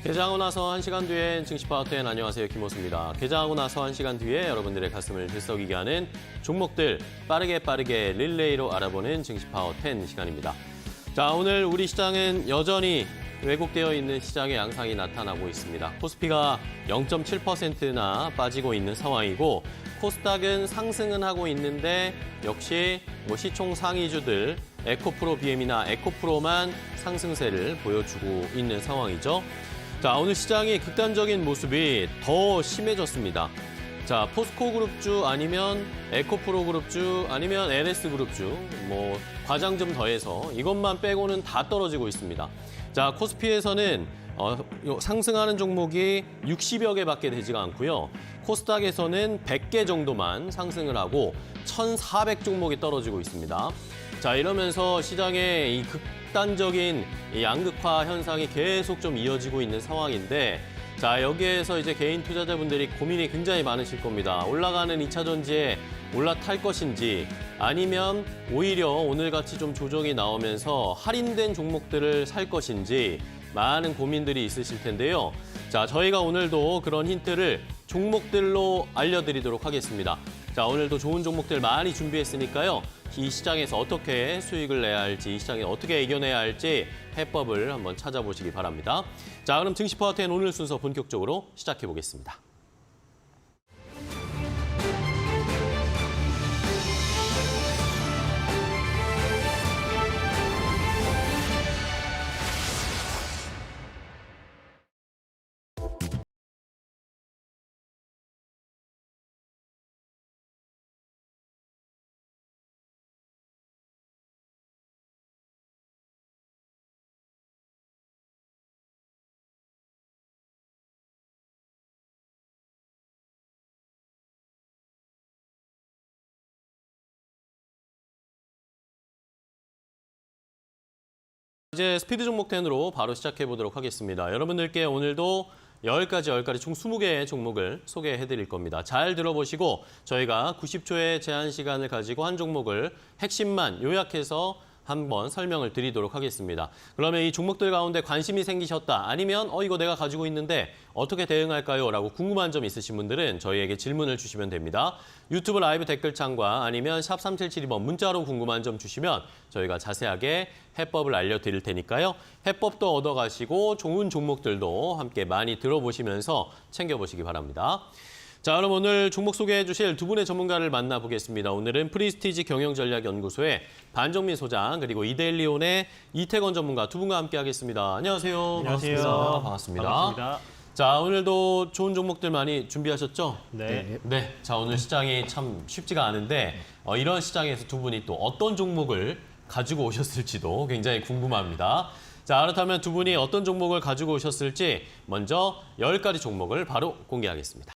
개장하고 나서 1시간 뒤엔 증시파워텐 안녕하세요. 김호수입니다. 개장하고 나서 1시간 뒤에 여러분들의 가슴을 들썩이게 하는 종목들 빠르게 릴레이로 알아보는 증시파워텐 시간입니다. 자, 오늘 우리 시장은 여전히 왜곡되어 있는 시장의 양상이 나타나고 있습니다. 코스피가 0.7%나 빠지고 있는 상황이고 코스닥은 상승은 하고 있는데 역시 시총 상위주들 에코프로 BM이나 에코프로만 상승세를 보여주고 있는 상황이죠. 자, 오늘 시장이 극단적인 모습이 더 심해졌습니다. 자, 포스코 그룹주 아니면 에코프로 그룹주 아니면 LS 그룹주 과장 좀 더해서 이것만 빼고는 다 떨어지고 있습니다. 자, 코스피에서는 상승하는 종목이 60여 개밖에 되지가 않고요. 코스닥에서는 100개 정도만 상승을 하고 1,400 종목이 떨어지고 있습니다. 자, 이러면서 시장의 이 극단적인 양극화 현상이 계속 좀 이어지고 있는 상황인데, 자, 여기에서 이제 개인 투자자분들이 고민이 굉장히 많으실 겁니다. 올라가는 2차 전지에 올라탈 것인지 아니면 오히려 오늘같이 좀 조정이 나오면서 할인된 종목들을 살 것인지 많은 고민들이 있으실 텐데요. 자, 저희가 오늘도 그런 힌트를 종목들로 알려드리도록 하겠습니다. 자, 오늘도 좋은 종목들 많이 준비했으니까요. 이 시장에서 어떻게 수익을 내야 할지, 이 시장에 어떻게 이겨내야 할지 해법을 한번 찾아보시기 바랍니다. 자, 그럼 증시파워텐 오늘 순서 본격적으로 시작해 보겠습니다. 이제 스피드 종목 10으로 바로 시작해 보도록 하겠습니다. 여러분들께 오늘도 10가지 총 20개의 종목을 소개해 드릴 겁니다. 잘 들어보시고 저희가 90초의 제한 시간을 가지고 한 종목을 핵심만 요약해서 한번 설명을 드리도록 하겠습니다. 그러면 이 종목들 가운데 관심이 생기셨다, 아니면 이거 내가 가지고 있는데 어떻게 대응할까요? 라고 궁금한 점 있으신 분들은 저희에게 질문을 주시면 됩니다. 유튜브 라이브 댓글창과 아니면 샵 3772번 문자로 궁금한 점 주시면 저희가 자세하게 해법을 알려드릴 테니까요. 해법도 얻어가시고 좋은 종목들도 함께 많이 들어보시면서 챙겨보시기 바랍니다. 자, 그럼 오늘 종목 소개해 주실 두 분의 전문가를 만나보겠습니다. 오늘은 프리스티지 경영전략연구소의 반정민 소장, 그리고 이데일리온의 이태건 전문가 두 분과 함께 하겠습니다. 안녕하세요. 안녕하세요. 반갑습니다. 반갑습니다. 자, 오늘도 좋은 종목들 많이 준비하셨죠? 네. 네. 자, 오늘 시장이 참 쉽지가 않은데 이런 시장에서 두 분이 또 어떤 종목을 가지고 오셨을지도 굉장히 궁금합니다. 자, 그렇다면 두 분이 어떤 종목을 가지고 오셨을지 먼저 10가지 종목을 바로 공개하겠습니다.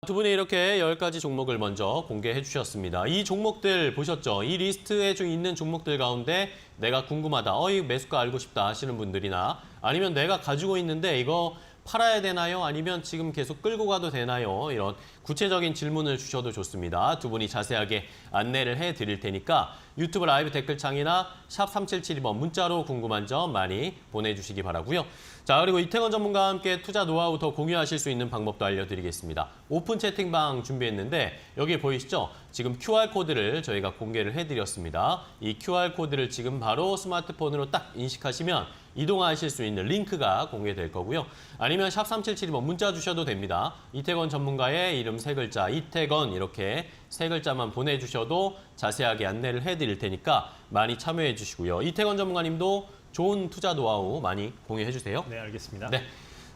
두 분이 이렇게 10가지 종목을 먼저 공개해 주셨습니다. 이 종목들 보셨죠? 이 리스트에 있는 종목들 가운데 내가 궁금하다, 이 매수가 알고 싶다 하시는 분들이나 아니면 내가 가지고 있는데 이거 팔아야 되나요? 아니면 지금 계속 끌고 가도 되나요? 이런 구체적인 질문을 주셔도 좋습니다. 두 분이 자세하게 안내를 해드릴 테니까 유튜브 라이브 댓글창이나 샵 3772번 문자로 궁금한 점 많이 보내주시기 바라고요. 자, 그리고 이태건 전문가와 함께 투자 노하우 더 공유하실 수 있는 방법도 알려드리겠습니다. 오픈 채팅방 준비했는데 여기 보이시죠? 지금 QR코드를 저희가 공개를 해드렸습니다. 이 QR코드를 지금 바로 스마트폰으로 딱 인식하시면 이동하실 수 있는 링크가 공개될 거고요. 아니면 샵 3772번 문자 주셔도 됩니다. 이태건 전문가의 이름 3글자, 이태건 이렇게 3글자만 보내주셔도 자세하게 안내를 해드릴 테니까 많이 참여해 주시고요. 이태건 전문가님도 좋은 투자 노하우 많이 공유해 주세요. 네, 알겠습니다. 네.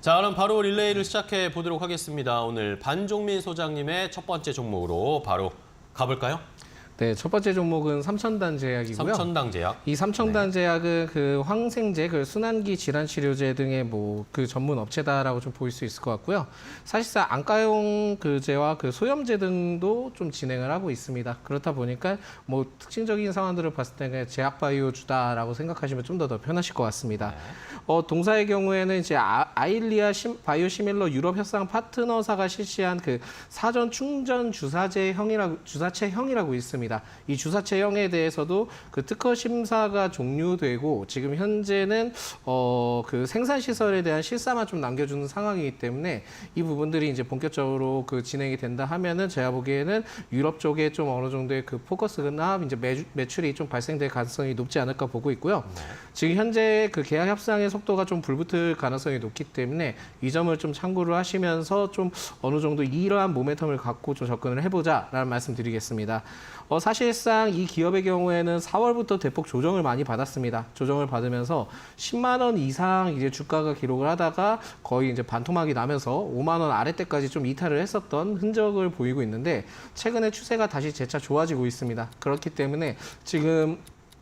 자, 그럼 바로 릴레이를 시작해 보도록 하겠습니다. 오늘 반종민 소장님의 첫 번째 종목으로 바로 가볼까요? 네, 첫 번째 종목은 삼천단 제약이고요. 삼천당 제약. 이 삼천단 제약은 그 항생제, 그 순환기 질환 치료제 등의 뭐 그 전문 업체다라고 좀 보일 수 있을 것 같고요. 사실상 안과용 그제와 그 소염제 등도 좀 진행을 하고 있습니다. 그렇다 보니까 뭐 특징적인 상황들을 봤을 때 그냥 제약바이오주다라고 생각하시면 좀 더 편하실 것 같습니다. 동사의 경우에는 이제 아일리아 바이오시밀러 유럽 협상 파트너사가 실시한 그 사전 충전 주사체형이라고 있습니다. 이 주사체형에 대해서도 그 특허 심사가 종료되고 지금 현재는 그 생산 시설에 대한 실사만 좀 남겨주는 상황이기 때문에 이 부분들이 이제 본격적으로 그 진행이 된다 하면은 제가 보기에는 유럽 쪽에 좀 어느 정도의 그 포커스나 이제 매출이 좀 발생될 가능성이 높지 않을까 보고 있고요. 지금 현재 그 계약 협상의 속도가 좀 불붙을 가능성이 높기 때문에 이 점을 좀 참고를 하시면서 좀 어느 정도 이러한 모멘텀을 갖고 좀 접근을 해보자라는 말씀드리겠습니다. 사실상 이 기업의 경우에는 4월부터 대폭 조정을 많이 받았습니다. 조정을 받으면서 10만 원 이상 이제 주가가 기록을 하다가 거의 이제 반토막이 나면서 5만 원 아래때까지 좀 이탈을 했었던 흔적을 보이고 있는데 최근에 추세가 다시 재차 좋아지고 있습니다. 그렇기 때문에 지금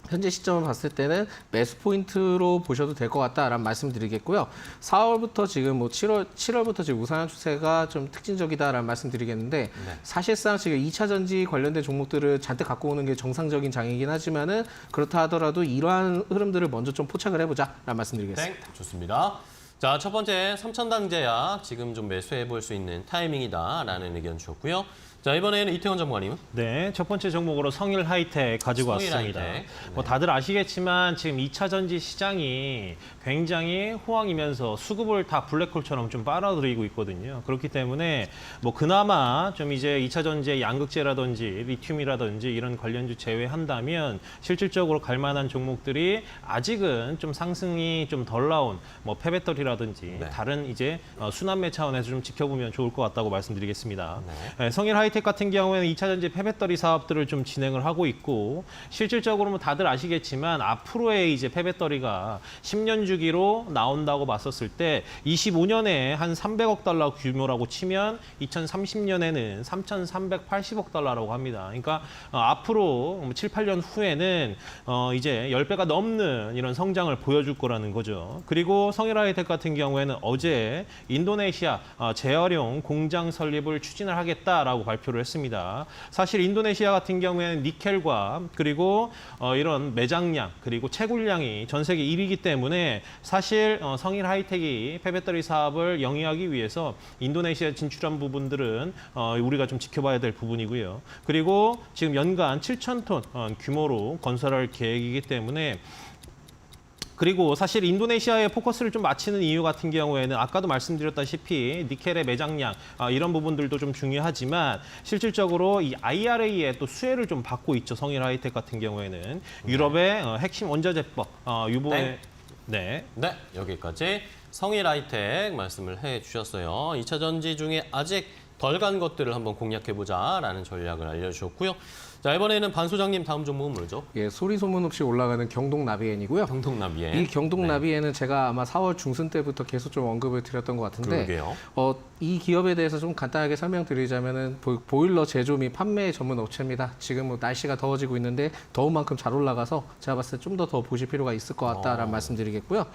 현재 시점을 봤을 때는 매수 포인트로 보셔도 될 것 같다라는 말씀드리겠고요. 4월부터 지금 뭐 7월부터 지금 우상향 추세가 좀 특징적이다라는 말씀드리겠는데 사실상 지금 2차 전지 관련된 종목들을 잔뜩 갖고 오는 게 정상적인 장이긴 하지만은 그렇다 하더라도 이러한 흐름들을 먼저 좀 포착을 해보자라는 말씀드리겠습니다. 네, 좋습니다. 자, 첫 번째 삼천당 제약 지금 좀 매수해 볼 수 있는 타이밍이다라는 의견 주셨고요. 자, 이번에는 이태원 전문가님. 네, 첫 번째 종목으로 성일 하이텍 가지고 왔습니다. 하이텍. 뭐 다들 아시겠지만 지금 2차 전지 시장이 굉장히 호황이면서 수급을 다 블랙홀처럼 좀 빨아들이고 있거든요. 그렇기 때문에 뭐 그나마 좀 이제 2차 전지의 양극재라든지 리튬이라든지 이런 관련주 제외한다면 실질적으로 갈 만한 종목들이 아직은 좀 상승이 좀 덜 나온 뭐 폐배터리라든지 다른 이제 순환매 차원에서 좀 지켜보면 좋을 것 같다고 말씀드리겠습니다. 네, 성일 하이텍 같은 경우에는 2차 전지 폐배터리 사업들을 좀 진행을 하고 있고 실질적으로는 다들 아시겠지만 앞으로의 이제 폐배터리가 10년 주기로 나온다고 봤었을 때 25년에 한 300억 달러 규모라고 치면 2030년에는 3,380억 달러라고 합니다. 그러니까 앞으로 7, 8년 후에는 이제 10배가 넘는 이런 성장을 보여줄 거라는 거죠. 그리고 성일 하이텍 같은 경우에는 어제 인도네시아 재활용 공장 설립을 추진을 하겠다라고 발표를 했습니다. 사실 인도네시아 같은 경우에는 니켈과 그리고 이런 매장량 그리고 채굴량이 전 세계 1위이기 때문에 사실 성일 하이텍이 폐배터리 사업을 영위하기 위해서 인도네시아 진출한 부분들은 우리가 좀 지켜봐야 될 부분이고요. 그리고 지금 연간 7,000톤 규모로 건설할 계획이기 때문에 그리고 사실 인도네시아에 포커스를 좀 맞추는 이유 같은 경우에는 아까도 말씀드렸다시피 니켈의 매장량 이런 부분들도 좀 중요하지만 실질적으로 이 IRA에 또 수혜를 좀 받고 있죠. 성일 하이텍 같은 경우에는 유럽의 핵심 원자재법 유보에 네, 여기까지 성일 하이텍 말씀을 해주셨어요. 2차 전지 중에 아직 덜 간 것들을 한번 공략해보자라는 전략을 알려주셨고요. 자, 이번에는 반 소장님 다음 종목은 뭐죠? 예, 소리 소문 없이 올라가는 경동나비엔이고요. 경동나비엔. 이 경동나비엔은 제가 아마 4월 중순 때부터 계속 좀 언급을 드렸던 것 같은데 그러게요. 이 기업에 대해서 좀 간단하게 설명드리자면은 보일러 제조 및 판매 전문 업체입니다. 지금 뭐 날씨가 더워지고 있는데 더운 만큼 잘 올라가서 제가 봤을 때 좀 더 보실 필요가 있을 것 같다라는 말씀드리겠고요.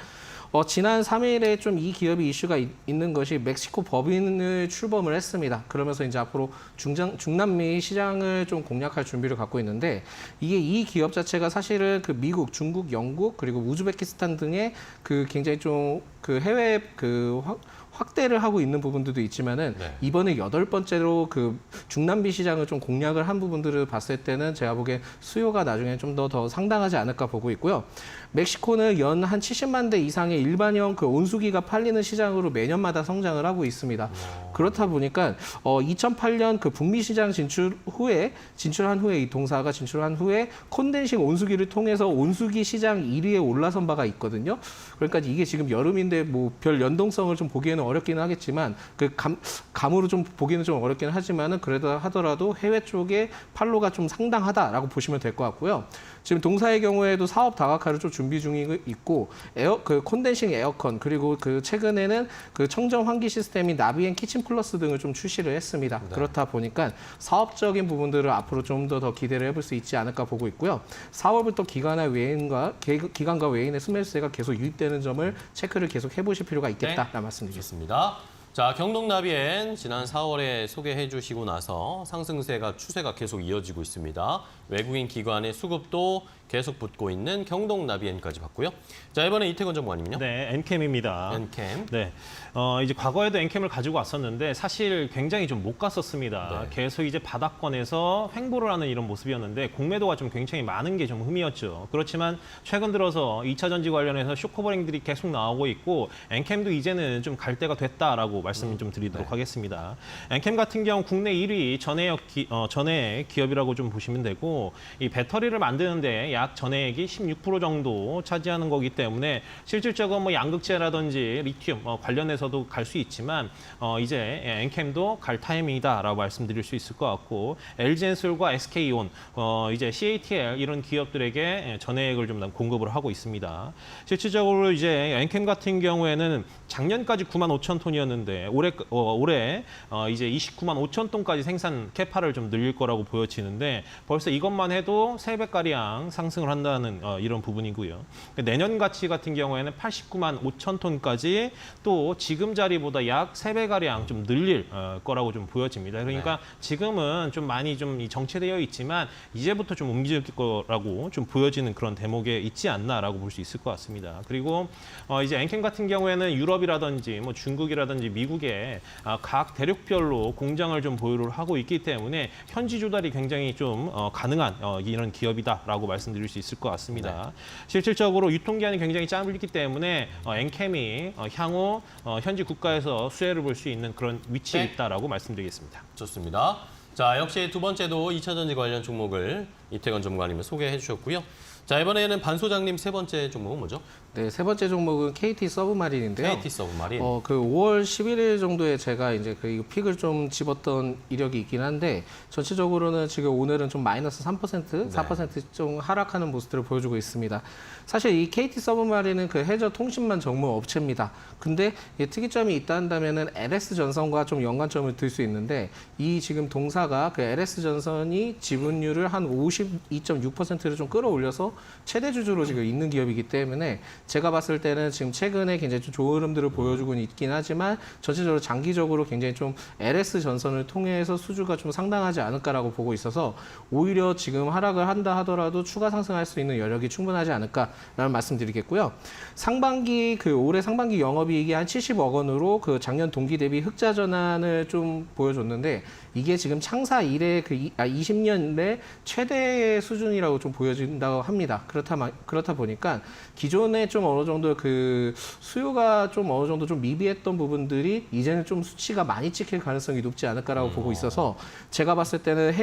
지난 3일에 좀 이 기업이 이슈가 있는 것이 멕시코 법인을 출범을 했습니다. 그러면서 이제 앞으로 중남미 시장을 좀 공략할 준비를 갖고 있는데 이게 이 기업 자체가 사실은 그 미국, 중국, 영국 그리고 우즈베키스탄 등의 그 굉장히 좀 그 해외 그 확대를 하고 있는 부분들도 있지만은 이번에 8번째로 그 중남미 시장을 좀 공략을 한 부분들을 봤을 때는 제가 보기에 수요가 나중에 좀 더 상당하지 않을까 보고 있고요. 멕시코는 연 한 70만 대 이상의 일반형 그 온수기가 팔리는 시장으로 매년마다 성장을 하고 있습니다. 그렇다 보니까 2008년 그 북미 시장 진출한 후에 이 동사가 진출한 후에 콘덴싱 온수기를 통해서 온수기 시장 1위에 올라선 바가 있거든요. 그러니까 이게 지금 여름인데 기업인데 뭐 별 연동성을 좀 보기에는 어렵기는 하겠지만 그 감으로 좀 보기는 좀 어렵긴 하지만은 그래도 하더라도 해외 쪽에 판로가 좀 상당하다라고 보시면 될 것 같고요. 지금 동사의 경우에도 사업 다각화를 좀 준비 중이 있고 그 콘덴싱 에어컨 그리고 그 최근에는 그 청정 환기 시스템인 나비앤 키친 플러스 등을 좀 출시를 했습니다. 네. 그렇다 보니까 사업적인 부분들을 앞으로 좀 더 기대를 해볼 수 있지 않을까 보고 있고요. 4월부터 기관과 외인의 수매수세가 계속 유입되는 점을 체크를 계속 해보실 필요가 있겠다라는 말씀드리겠습니다. 좋습니다. 자, 경동나비엔 지난 4월에 소개해 주시고 나서 상승세가 추세가 계속 이어지고 있습니다. 외국인 기관의 수급도 계속 붙고 있는 경동나비엔까지 봤고요. 자, 이번에 이태권 전무관님은요? 네, 엔캠입니다. 엔캠. 네, 이제 과거에도 엔캠을 가지고 왔었는데 사실 굉장히 좀 못 갔었습니다. 네. 계속 이제 바닥권에서 횡보를 하는 이런 모습이었는데 공매도가 좀 굉장히 많은 게 좀 흠이었죠. 그렇지만 최근 들어서 2차 전지 관련해서 쇼커버링들이 계속 나오고 있고 엔캠도 이제는 좀 갈 때가 됐다라고 말씀 좀 드리도록 네. 하겠습니다. 엔캠 같은 경우 국내 1위 전해액 기업이라고 좀 보시면 되고 이 배터리를 만드는데 약 전해액이 16% 정도 차지하는 거기 때문에 실질적으로 뭐 양극재라든지 리튬 관련해서도 갈 수 있지만 이제 엔캠도 갈 타이밍이다라고 말씀드릴 수 있을 것 같고 LG엔솔과 SK온 이제 CATL 이런 기업들에게 전해액을 좀 공급을 하고 있습니다. 실질적으로 이제 엔캠 같은 경우에는 작년까지 9만 5천 톤이었는데 올해 이제 29만 5천 톤까지 생산 캐파를 좀 늘릴 거라고 보여지는데 벌써 이것만 해도 3배가량 상승을 한다는 이런 부분이고요. 내년 가치 같은 경우에는 89만 5천 톤까지 또 지금 자리보다 약 3배가량 좀 늘릴 거라고 좀 보여집니다. 그러니까 네. 지금은 좀 많이 좀 정체되어 있지만 이제부터 좀 움직일 거라고 좀 보여지는 그런 대목에 있지 않나라고 볼 수 있을 것 같습니다. 그리고 이제 엔캠 같은 경우에는 유럽이라든지 뭐 중국이라든지 미국에 각 대륙별로 공장을 좀 보유를 하고 있기 때문에 현지 조달이 굉장히 좀 가능한 이런 기업이다라고 말씀드릴 수 있을 것 같습니다. 네. 실질적으로 유통기한이 굉장히 짧기 때문에 엔캠이 향후 현지 국가에서 수혜를 볼 수 있는 그런 위치에 네. 있다라고 말씀드리겠습니다. 좋습니다. 자, 역시 두 번째도 2차 전지 관련 종목을 이태권 전무관님이 소개해 주셨고요. 자, 이번에는 반 소장님 세 번째 종목은 뭐죠? 네, 세 번째 종목은 KT 서브마린인데요. KT 서브마린. 그 5월 11일 정도에 제가 이제 그 픽을 좀 집었던 이력이 있긴 한데 전체적으로는 지금 오늘은 좀 마이너스 3%, 4%좀 하락하는 모습들을 보여주고 있습니다. 사실 이 KT 서브마린은 그 해저 통신망 전문 업체입니다. 근데 특이점이 있다 한다면은 LS 전선과 좀 연관점을 들 수 있는데 이 지금 동사가 그 LS 전선이 지분율을 한 52.6%를 좀 끌어올려서 최대 주주로 지금 있는 기업이기 때문에 제가 봤을 때는 지금 최근에 굉장히 좀 좋은 흐름들을 보여주고 있긴 하지만 전체적으로 장기적으로 굉장히 좀 LS 전선을 통해서 수주가 좀 상당하지 않을까라고 보고 있어서 오히려 지금 하락을 한다 하더라도 추가 상승할 수 있는 여력이 충분하지 않을까라는 말씀드리겠고요. 올해 상반기 영업이익이 한 70억 원으로 그 작년 동기 대비 흑자 전환을 좀 보여줬는데 이게 지금 창사 이래 20년 내 최대의 수준이라고 좀 보여진다고 합니다. 그렇다 보니까 기존에 좀 어느 정도 그 수요가 좀 어느 정도 좀 미비했던 부분들이 이제는 좀 수치가 많이 찍힐 가능성이 높지 않을까라고 보고 있어서 제가 봤을 때는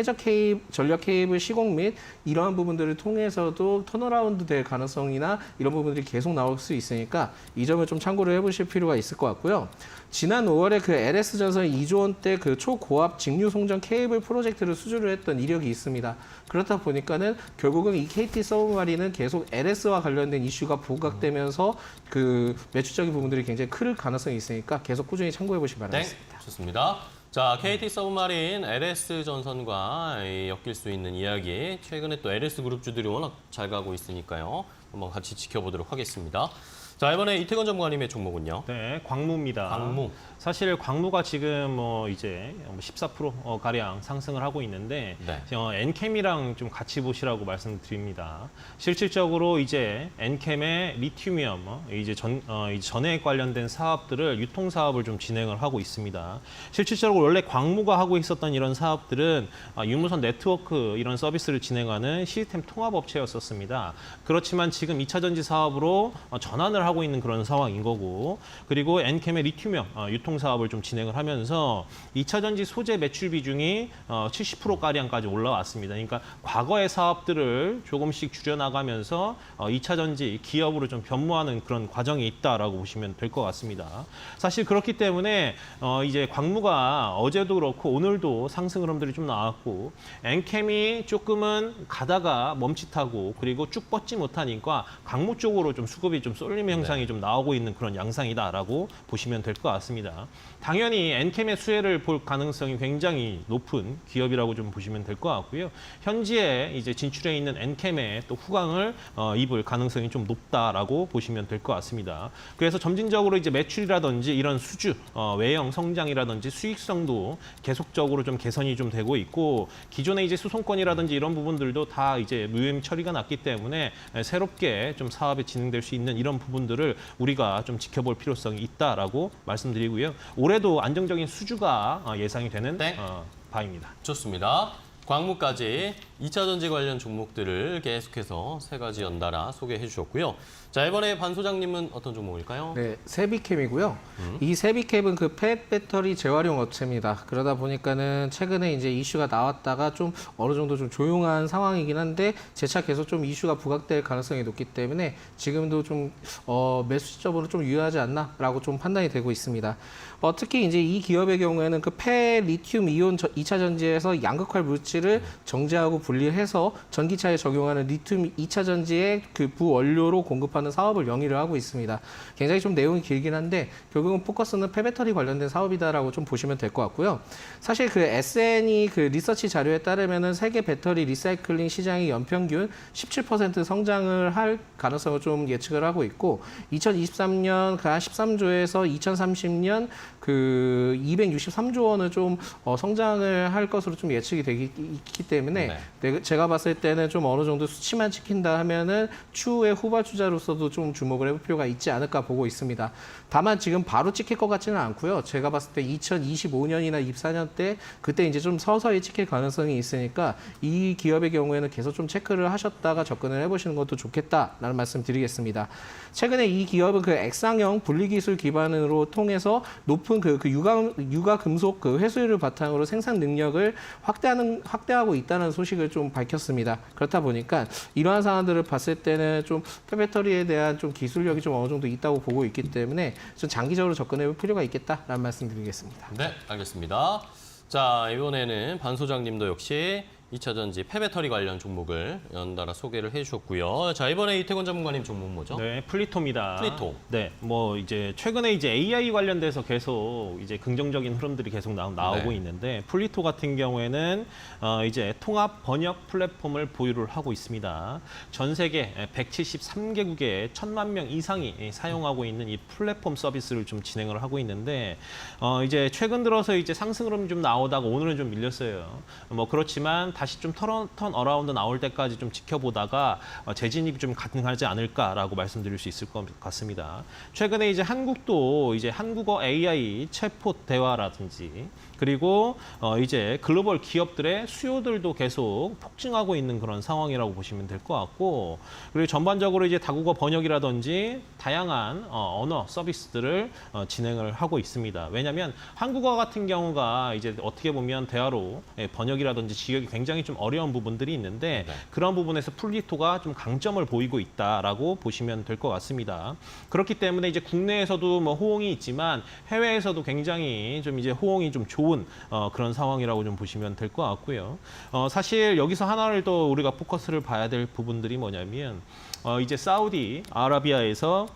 전력 케이블 시공 및 이러한 부분들을 통해서도 턴어라운드 될 가능성이나 이런 부분들이 계속 나올 수 있으니까 이 점을 좀 참고를 해보실 필요가 있을 것 같고요. 지난 5월에 그 LS 전선 2조 원대 그 초고압 직류 송전 케이블 프로젝트를 수주를 했던 이력이 있습니다. 그렇다 보니까는 결국은 이 KT 서브마린은 계속 LS와 관련된 이슈가 부각되면서 그 매출적인 부분들이 굉장히 클 가능성이 있으니까 계속 꾸준히 참고해 보시기 바랍니다. 네, 좋습니다. 자, KT 서브마린 LS 전선과 엮일 수 있는 이야기. 최근에 또 LS 그룹주들이 워낙 잘 가고 있으니까요. 한번 같이 지켜보도록 하겠습니다. 자, 이번에 이태권 전무관님의 종목은요? 네, 광무입니다. 광무. 사실 광무가 지금 이제 14% 가량 상승을 하고 있는데 네. 엔캠이랑 좀 같이 보시라고 말씀드립니다. 실질적으로 이제 엔캠의 리튬이엄 이제 전해액 관련된 사업들을 유통 사업을 좀 진행을 하고 있습니다. 실질적으로 원래 광무가 하고 있었던 이런 사업들은 유무선 네트워크 이런 서비스를 진행하는 시스템 통합 업체였었습니다. 그렇지만 지금 2차 전지 사업으로 전환을 하고 있는 그런 상황인 거고, 그리고 엔캠의 리튬형 유통 사업을 좀 진행을 하면서 2차 전지 소재 매출 비중이 70%가량까지 올라왔습니다. 그러니까 과거의 사업들을 조금씩 줄여나가면서 2차 전지 기업으로 좀 변모하는 그런 과정이 있다라고 보시면 될 것 같습니다. 사실 그렇기 때문에 이제 광무가 어제도 그렇고 오늘도 상승 흐름들이 좀 나왔고, 엔캠이 조금은 가다가 멈칫하고 그리고 쭉 뻗지 못하니까 광무 쪽으로 좀 수급이 좀 쏠림 현상이 좀 나오고 있는 그런 양상이다라고 보시면 될 것 같습니다. 당연히 엔캠의 수혜를 볼 가능성이 굉장히 높은 기업이라고 좀 보시면 될 것 같고요. 현지에 이제 진출해 있는 엔캠의 또 후광을 입을 가능성이 좀 높다라고 보시면 될 것 같습니다. 그래서 점진적으로 이제 매출이라든지 이런 수주, 외형 성장이라든지 수익성도 계속적으로 좀 개선이 좀 되고 있고, 기존의 이제 수송권이라든지 이런 부분들도 다 이제 무효임 처리가 났기 때문에 새롭게 좀 사업이 진행될 수 있는 이런 부분들을 우리가 좀 지켜볼 필요성이 있다라고 말씀드리고요. 올해도 안정적인 수주가 예상이 되는 네. 바입니다. 좋습니다. 광무까지 2차 전지 관련 종목들을 계속해서 세 가지 연달아 소개해 주셨고요. 자, 이번에 반 소장님은 어떤 종목일까요? 네, 세비캠이고요. 이 세비캠은 그 펫 배터리 재활용 업체입니다. 그러다 보니까는 최근에 이제 이슈가 나왔다가 좀 어느 정도 좀 조용한 상황이긴 한데 재차 계속 좀 이슈가 부각될 가능성이 높기 때문에 지금도 좀 매수 시점으로 좀 유효하지 않나라고 좀 판단이 되고 있습니다. 특히 이제 이 기업의 경우에는 그 폐 리튬 이온 2차 전지에서 양극화 물질을 정제하고 분리해서 전기차에 적용하는 리튬 2차 전지의 그 부원료로 공급하는 사업을 영위를 하고 있습니다. 굉장히 좀 내용이 길긴 한데 결국은 포커스는 폐배터리 관련된 사업이다라고 좀 보시면 될 것 같고요. 사실 그 SN이 그 리서치 자료에 따르면은 세계 배터리 리사이클링 시장이 연평균 17% 성장을 할 가능성을 좀 예측을 하고 있고, 2023년 그 13조에서 2030년 그 263조 원을 좀 성장을 할 것으로 좀 예측이 되기 때문에 제가 봤을 때는 좀 어느 정도 수치만 지킨다 하면은 추후에 후발주자로서도 좀 주목을 해볼 필요가 있지 않을까 보고 있습니다. 다만 지금 바로 찍힐 것 같지는 않고요. 제가 봤을 때 2025년이나 24년 때 그때 이제 좀 서서히 찍힐 가능성이 있으니까 이 기업의 경우에는 계속 좀 체크를 하셨다가 접근을 해보시는 것도 좋겠다라는 말씀 드리겠습니다. 최근에 이 기업은 그 액상형 분리기술 기반으로 통해서 높은 그 유가 금속 그 회수율을 바탕으로 생산 능력을 확대하고 있다는 소식을 좀 밝혔습니다. 그렇다 보니까 이러한 상황들을 봤을 때는 좀 폐배터리에 대한 좀 기술력이 좀 어느 정도 있다고 보고 있기 때문에 좀 장기적으로 접근해 볼 필요가 있겠다라는 말씀 드리겠습니다. 네, 알겠습니다. 자, 이번에는 반 소장님도 역시 2차 전지 폐배터리 관련 종목을 연달아 소개를 해주셨고요. 자, 이번에 이태권 전문가님 종목 뭐죠? 네, 플리토입니다. 플리토. 네, 뭐 이제 최근에 이제 AI 관련돼서 계속 이제 긍정적인 흐름들이 계속 나오고 네. 있는데, 플리토 같은 경우에는 이제 통합 번역 플랫폼을 보유를 하고 있습니다. 전 세계 173개국에 1,000만 명 이상이 사용하고 있는 이 플랫폼 서비스를 좀 진행을 하고 있는데, 이제 최근 들어서 이제 상승 흐름이 좀 나오다가 오늘은 좀 밀렸어요. 뭐 그렇지만 다시 좀 턴 어라운드 나올 때까지 좀 지켜보다가 재진입이 좀 가능하지 않을까라고 말씀드릴 수 있을 것 같습니다. 최근에 이제 한국도 이제 한국어 AI 챗봇 대화라든지, 그리고 이제 글로벌 기업들의 수요들도 계속 폭증하고 있는 그런 상황이라고 보시면 될 것 같고, 그리고 전반적으로 이제 다국어 번역이라든지 다양한 언어 서비스들을 진행을 하고 있습니다. 왜냐하면 한국어 같은 경우가 이제 어떻게 보면 대화로 번역이라든지 지역이 굉장히 좀 어려운 부분들이 있는데, 그런 부분에서 플리토가 좀 강점을 보이고 있다라고 보시면 될 것 같습니다. 그렇기 때문에 이제 국내에서도 뭐 호응이 있지만 해외에서도 굉장히 좀 이제 호응이 좀 좋은 그런 상황이라고 좀 보시면 될 것 같고요. 사실 여기서 하나를 또 우리가 포커스를 봐야 될 부분들이 뭐냐면, 이제 사우디 아라비아에서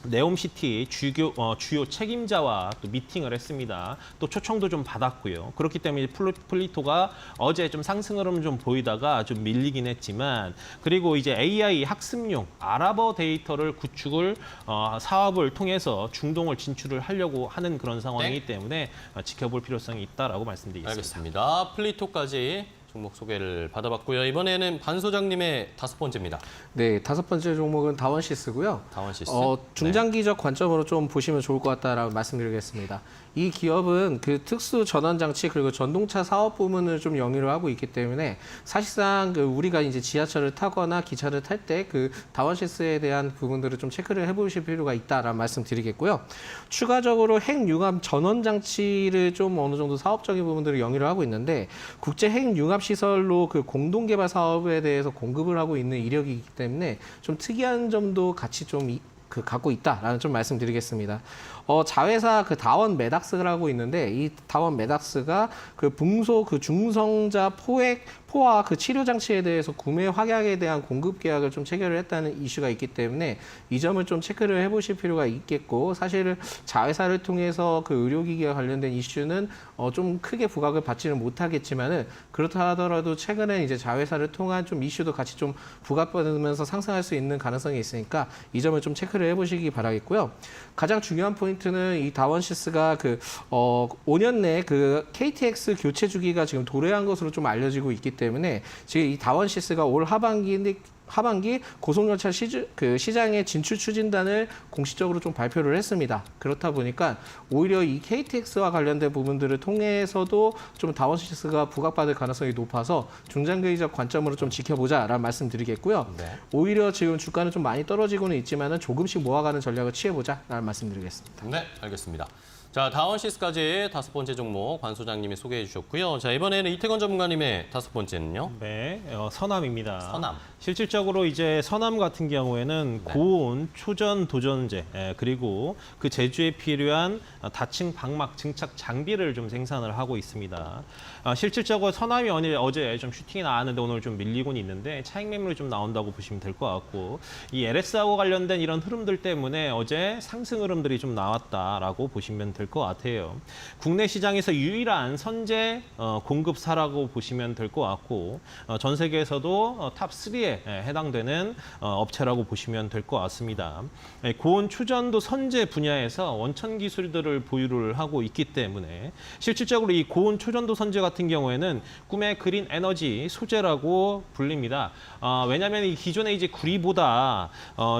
네옴시티 주요 책임자와 또 미팅을 했습니다. 또 초청도 좀 받았고요. 그렇기 때문에 플리토가 어제 좀 상승 흐름 좀 보이다가 좀 밀리긴 했지만, 그리고 이제 AI 학습용 아랍어 데이터를 구축을 사업을 통해서 중동을 진출을 하려고 하는 그런 상황이기 때문에 지켜볼 필요성이 있다라고 말씀드리겠습니다. 알겠습니다. 플리토까지 종목 소개를 받아봤고요. 이번에는 반 소장님의 5번째입니다. 네, 5번째 종목은 다원시스고요. 다원시스. 중장기적 관점으로 좀 보시면 좋을 것 같다라고 말씀드리겠습니다. 이 기업은 그 특수 전원 장치 그리고 전동차 사업 부문을 좀 영위로 하고 있기 때문에 사실상 그 우리가 이제 지하철을 타거나 기차를 탈 때 그 다원시스에 대한 부분들을 좀 체크를 해보실 필요가 있다라는 말씀드리겠고요. 추가적으로 핵융합 전원 장치를 좀 어느 정도 사업적인 부분들을 영위로 하고 있는데 국제 핵융합 시설로 그 공동 개발 사업에 대해서 공급을 하고 있는 이력이기 때문에 좀 특이한 점도 같이 좀 갖고 있다라는 좀 말씀드리겠습니다. 자회사 그 다원 메닥스라고 있는데 이 다원 메닥스가 그 붕소 그 중성자 포화 그 치료 장치에 대해서 구매 확약에 대한 공급 계약을 좀 체결을 했다는 이슈가 있기 때문에 이 점을 좀 체크를 해보실 필요가 있겠고 사실은 자회사를 통해서 그 의료기기와 관련된 이슈는 좀 크게 부각을 받지는 못하겠지만은 그렇다 하더라도 최근에 이제 자회사를 통한 좀 이슈도 같이 좀 부각받으면서 상승할 수 있는 가능성이 있으니까 이 점을 좀 체크를 해보시기 바라겠고요. 가장 중요한 포인트는 이 다원시스가 5년 내 그 KTX 교체 주기가 지금 도래한 것으로 좀 알려지고 있기 때문에 지금 이 다원시스가 올 하반기 고속열차 시장의 진출 추진단을 공식적으로 좀 발표를 했습니다. 그렇다 보니까 오히려 이 KTX와 관련된 부분들을 통해서도 좀 다원시스가 부각받을 가능성이 높아서 중장기적 관점으로 좀 지켜보자라는 말씀드리겠고요. 네. 오히려 지금 주가는 좀 많이 떨어지고는 있지만은 조금씩 모아가는 전략을 취해보자라는 말씀드리겠습니다. 네, 알겠습니다. 자, 다원시스까지 5번째 종목 관 소장님이 소개해 주셨고요. 자, 이번에는 이태건 전문가님의 5번째는요? 네, 선암입니다. 선암. 실질적으로 이제 선암 같은 경우에는 네. 고온, 초전, 도전제, 그리고 그 제조에 필요한 다층 방막 증착 장비를 좀 생산을 하고 있습니다. 실질적으로 선암이 어제 좀 슈팅이 나왔는데 오늘 좀 밀리곤 있는데 차익 매물이 좀 나온다고 보시면 될 것 같고 이 LS하고 관련된 이런 흐름들 때문에 어제 상승 흐름들이 좀 나왔다라고 보시면 될 것 같아요. 국내 시장에서 유일한 선제 공급사라고 보시면 될 것 같고 전 세계에서도 탑 3에 해당되는 업체라고 보시면 될 것 같습니다. 고온 추전도 선제 분야에서 원천 기술들을 보유를 하고 있기 때문에 실질적으로 이 고온 초전도 선제 같은 경우에는 꿈의 그린 에너지 소재라고 불립니다. 왜냐하면 이 기존의 이제 구리보다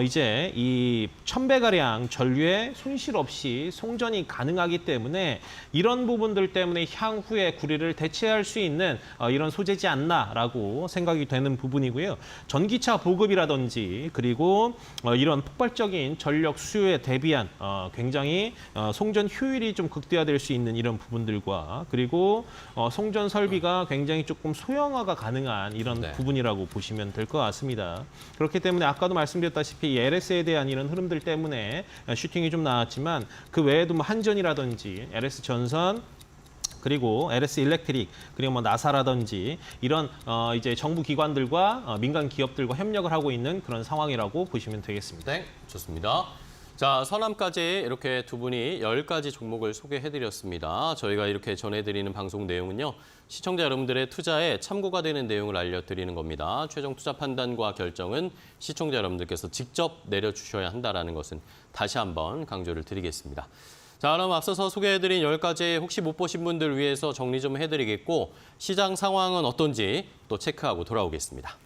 이제 이 1000배가량 전류에 손실 없이 송전이 가능하기 때문에 이런 부분들 때문에 향후에 구리를 대체할 수 있는 이런 소재지 않나라고 생각이 되는 부분이고요. 전기차 보급이라든지 그리고 이런 폭발적인 전력 수요에 대비한 굉장히 송전 효율이 좀 극대화될 수 있는 이런 부분들과 그리고 송전 설비가 굉장히 조금 소형화가 가능한 이런 네. 부분이라고 보시면 될 것 같습니다. 그렇기 때문에 아까도 말씀드렸다시피 LS에 대한 이런 흐름들 때문에 슈팅이 좀 나왔지만 그 외에도 뭐 한전이라든지 LS 전선 그리고 LS 일렉트릭 그리고 뭐 나사라든지 이런 이제 정부 기관들과 민간 기업들과 협력을 하고 있는 그런 상황이라고 보시면 되겠습니다. 네, 좋습니다. 자, 선암까지 이렇게 두 분이 10가지 종목을 소개해드렸습니다. 저희가 이렇게 전해드리는 방송 내용은요. 시청자 여러분들의 투자에 참고가 되는 내용을 알려드리는 겁니다. 최종 투자 판단과 결정은 시청자 여러분들께서 직접 내려주셔야 한다는 것은 다시 한번 강조를 드리겠습니다. 자, 그럼 앞서서 소개해드린 10가지 혹시 못 보신 분들 위해서 정리 좀 해드리겠고 시장 상황은 어떤지 또 체크하고 돌아오겠습니다.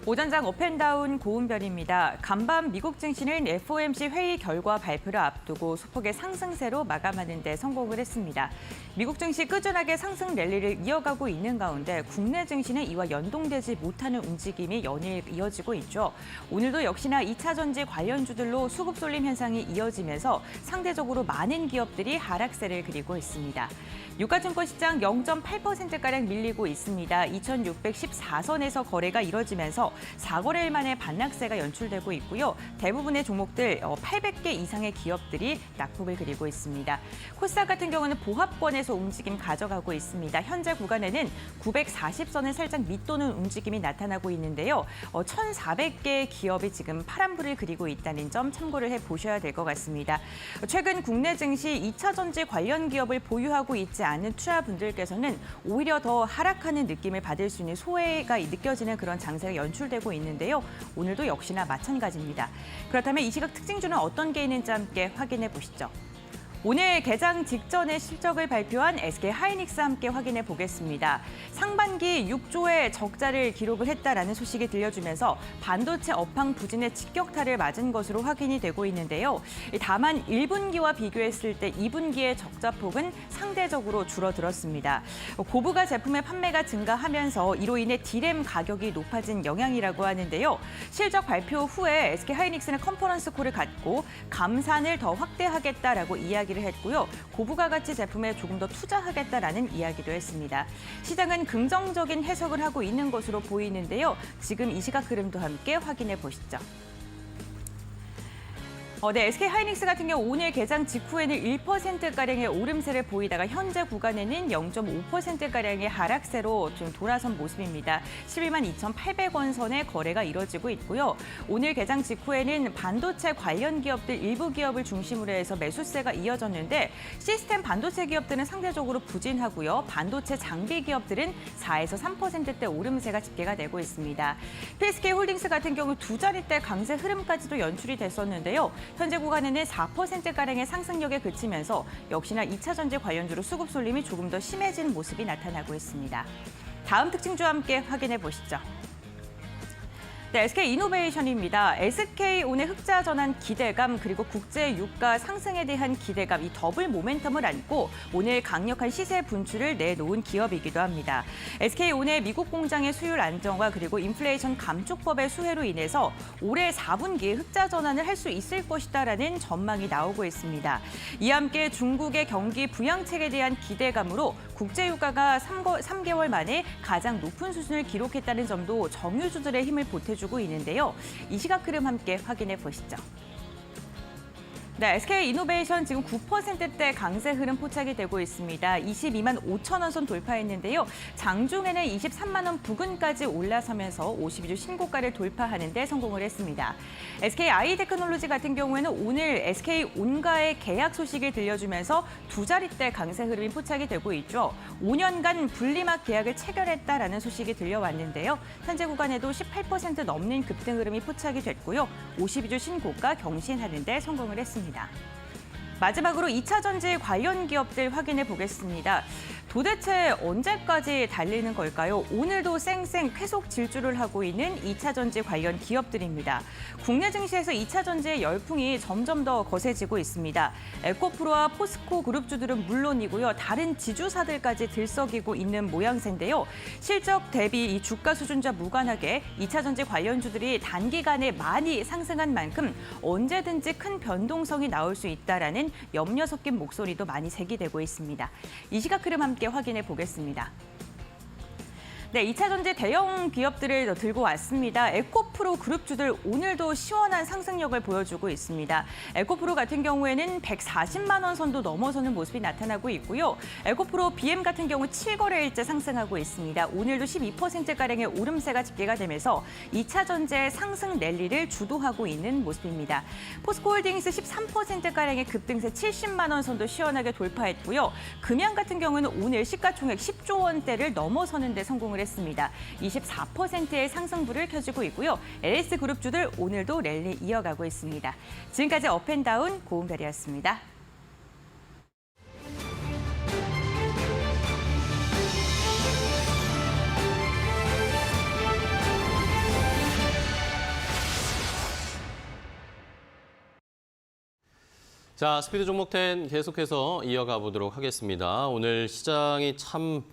오전장 업앤다운 고운별입니다. 간밤 미국 증시는 FOMC 회의 결과 발표를 앞두고 소폭의 상승세로 마감하는 데 성공을 했습니다. 미국 증시 꾸준하게 상승 랠리를 이어가고 있는 가운데 국내 증시는 이와 연동되지 못하는 움직임이 연일 이어지고 있죠. 오늘도 역시나 2차 전지 관련주들로 수급 쏠림 현상이 이어지면서 상대적으로 많은 기업들이 하락세를 그리고 있습니다. 유가증권 시장 0.8%가량 밀리고 있습니다. 2614선에서 거래가 이뤄지면서 4거래일 만에 반락세가 연출되고 있고요. 대부분의 종목들 800개 이상의 기업들이 낙폭을 그리고 있습니다. 코스닥 같은 경우는 보합권에서 움직임 가져가고 있습니다. 현재 구간에는 940선을 살짝 밑도는 움직임이 나타나고 있는데요. 1,400개 기업이 지금 파란불을 그리고 있다는 점 참고를 해보셔야 될 것 같습니다. 최근 국내 증시 2차 전지 관련 기업을 보유하고 있지 않은 투자분들께서는 오히려 더 하락하는 느낌을 받을 수 있는 소외가 느껴지는 그런 장세가 연출되고 있는데요. 오늘도 역시나 마찬가지입니다. 그렇다면 이 시각 특징주는 어떤 게 있는지 함께 확인해 보시죠. 오늘 개장 직전에 실적을 발표한 SK하이닉스 함께 확인해 보겠습니다. 상반기 6조의 적자를 기록을 했다라는 소식이 들려주면서 반도체 업황 부진의 직격탄을 맞은 것으로 확인이 되고 있는데요. 다만 1분기와 비교했을 때 2분기의 적자폭은 상대적으로 줄어들었습니다. 고부가 제품의 판매가 증가하면서 이로 인해 D램 가격이 높아진 영향이라고 하는데요. 실적 발표 후에 SK하이닉스는 컨퍼런스 콜을 갖고 감산을 더 확대하겠다라고 이야기를 했고요. 고부가 가치 제품에 조금 더 투자하겠다라는 이야기도 했습니다. 시장은 긍정적인 해석을 하고 있는 것으로 보이는데요. 지금 이 시각 흐름도 함께 확인해 보시죠. SK하이닉스 같은 경우 오늘 개장 직후에는 1%가량의 오름세를 보이다가 현재 구간에는 0.5%가량의 하락세로 좀 돌아선 모습입니다. 11만 2,800원 선의 거래가 이뤄지고 있고요. 오늘 개장 직후에는 반도체 관련 기업들 일부 기업을 중심으로 해서 매수세가 이어졌는데 시스템 반도체 기업들은 상대적으로 부진하고요. 반도체 장비 기업들은 4에서 3%대 오름세가 집계가 되고 있습니다. PSK홀딩스 같은 경우 두 자릿대 강세 흐름까지도 연출이 됐었는데요. 현재 구간에는 4%가량의 상승력에 그치면서 역시나 2차 전지 관련주로 수급 쏠림이 조금 더 심해진 모습이 나타나고 있습니다. 다음 특징주와 함께 확인해 보시죠. SK이노베이션입니다. SK온의 흑자 전환 기대감 그리고 국제 유가 상승에 대한 기대감 이 더블 모멘텀을 안고 오늘 강력한 시세 분출을 내놓은 기업이기도 합니다. SK온의 미국 공장의 수율 안정화 그리고 인플레이션 감축법의 수혜로 인해서 올해 4분기에 흑자 전환을 할 수 있을 것이다라는 전망이 나오고 있습니다. 이와 함께 중국의 경기 부양책에 대한 기대감으로 국제 유가가 3개월 만에 가장 높은 수준을 기록했다는 점도 정유주들의 힘을 보태주고 있는데요. 이 시각 흐름 함께 확인해 보시죠. SK이노베이션 지금 9%대 강세 흐름 포착이 되고 있습니다. 22만 5천 원 선 돌파했는데요. 장중에는 23만 원 부근까지 올라서면서 52주 신고가를 돌파하는 데 성공을 했습니다. SK아이테크놀로지 같은 경우에는 오늘 SK온과의 계약 소식을 들려주면서 두 자릿대 강세 흐름이 포착이 되고 있죠. 5년간 분리막 계약을 체결했다라는 소식이 들려왔는데요. 현재 구간에도 18% 넘는 급등 흐름이 포착이 됐고요. 52주 신고가 경신하는 데 성공을 했습니다. 마지막으로 2차 전지 관련 기업들 확인해 보겠습니다. 도대체 언제까지 달리는 걸까요? 오늘도 쌩쌩 계속 질주를 하고 있는 2차 전지 관련 기업들입니다. 국내 증시에서 2차 전지의 열풍이 점점 더 거세지고 있습니다. 에코프로와 포스코 그룹주들은 물론이고요. 다른 지주사들까지 들썩이고 있는 모양새인데요. 실적 대비 이 주가 수준과 무관하게 2차 전지 관련주들이 단기간에 많이 상승한 만큼 언제든지 큰 변동성이 나올 수 있다라는 염려 섞인 목소리도 많이 제기되고 있습니다. 이 시각 흐름 함께 확인해 보겠습니다. 2차 전지 대형 기업들을 들고 왔습니다. 에코프로 그룹주들 오늘도 시원한 상승력을 보여주고 있습니다. 에코프로 같은 경우에는 140만 원 선도 넘어서는 모습이 나타나고 있고요. 에코프로 BM 같은 경우 7거래일째 상승하고 있습니다. 오늘도 12%가량의 오름세가 집계가 되면서 2차 전지의 상승 랠리를 주도하고 있는 모습입니다. 포스코홀딩스 13%가량의 급등세 70만 원 선도 시원하게 돌파했고요. 금양 같은 경우는 오늘 시가총액 10조 원대를 넘어서는 데 성공을 했습니다. 24%의 상승부를 켜주고 있고요. LS그룹주들 오늘도 랠리 이어가고 있습니다. 지금까지 업앤다운 고은별이었습니다. 자, 스피드 종목 10 계속해서 이어가 보도록 하겠습니다. 오늘 시장이 참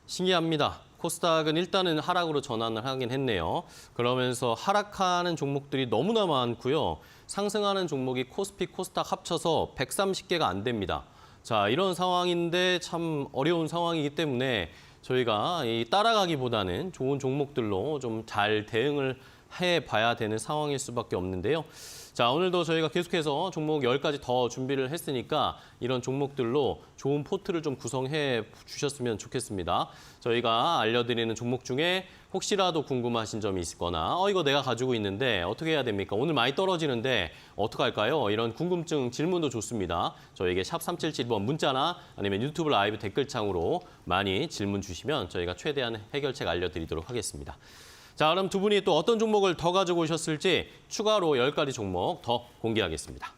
신기합니다. 코스닥은 일단은 하락으로 전환을 하긴 했네요. 그러면서 하락하는 종목들이 너무나 많고요. 상승하는 종목이 코스피, 코스닥 합쳐서 130개가 안 됩니다. 자, 이런 상황인데 참 어려운 상황이기 때문에 저희가 이 따라가기보다는 좋은 종목들로 좀 잘 대응을 해봐야 되는 상황일 수밖에 없는데요. 자, 오늘도 저희가 계속해서 종목 10가지 더 준비를 했으니까 이런 종목들로 좋은 포트를 좀 구성해 주셨으면 좋겠습니다. 저희가 알려드리는 종목 중에 혹시라도 궁금하신 점이 있거나 이거 내가 가지고 있는데 어떻게 해야 됩니까? 오늘 많이 떨어지는데 어떡할까요? 이런 궁금증 질문도 좋습니다. 저에게 샵 3772번 문자나 아니면 유튜브 라이브 댓글창으로 많이 질문 주시면 저희가 최대한 해결책 알려드리도록 하겠습니다. 자, 그럼 두 분이 또 어떤 종목을 더 가지고 오셨을지 추가로 10가지 종목 더 공개하겠습니다.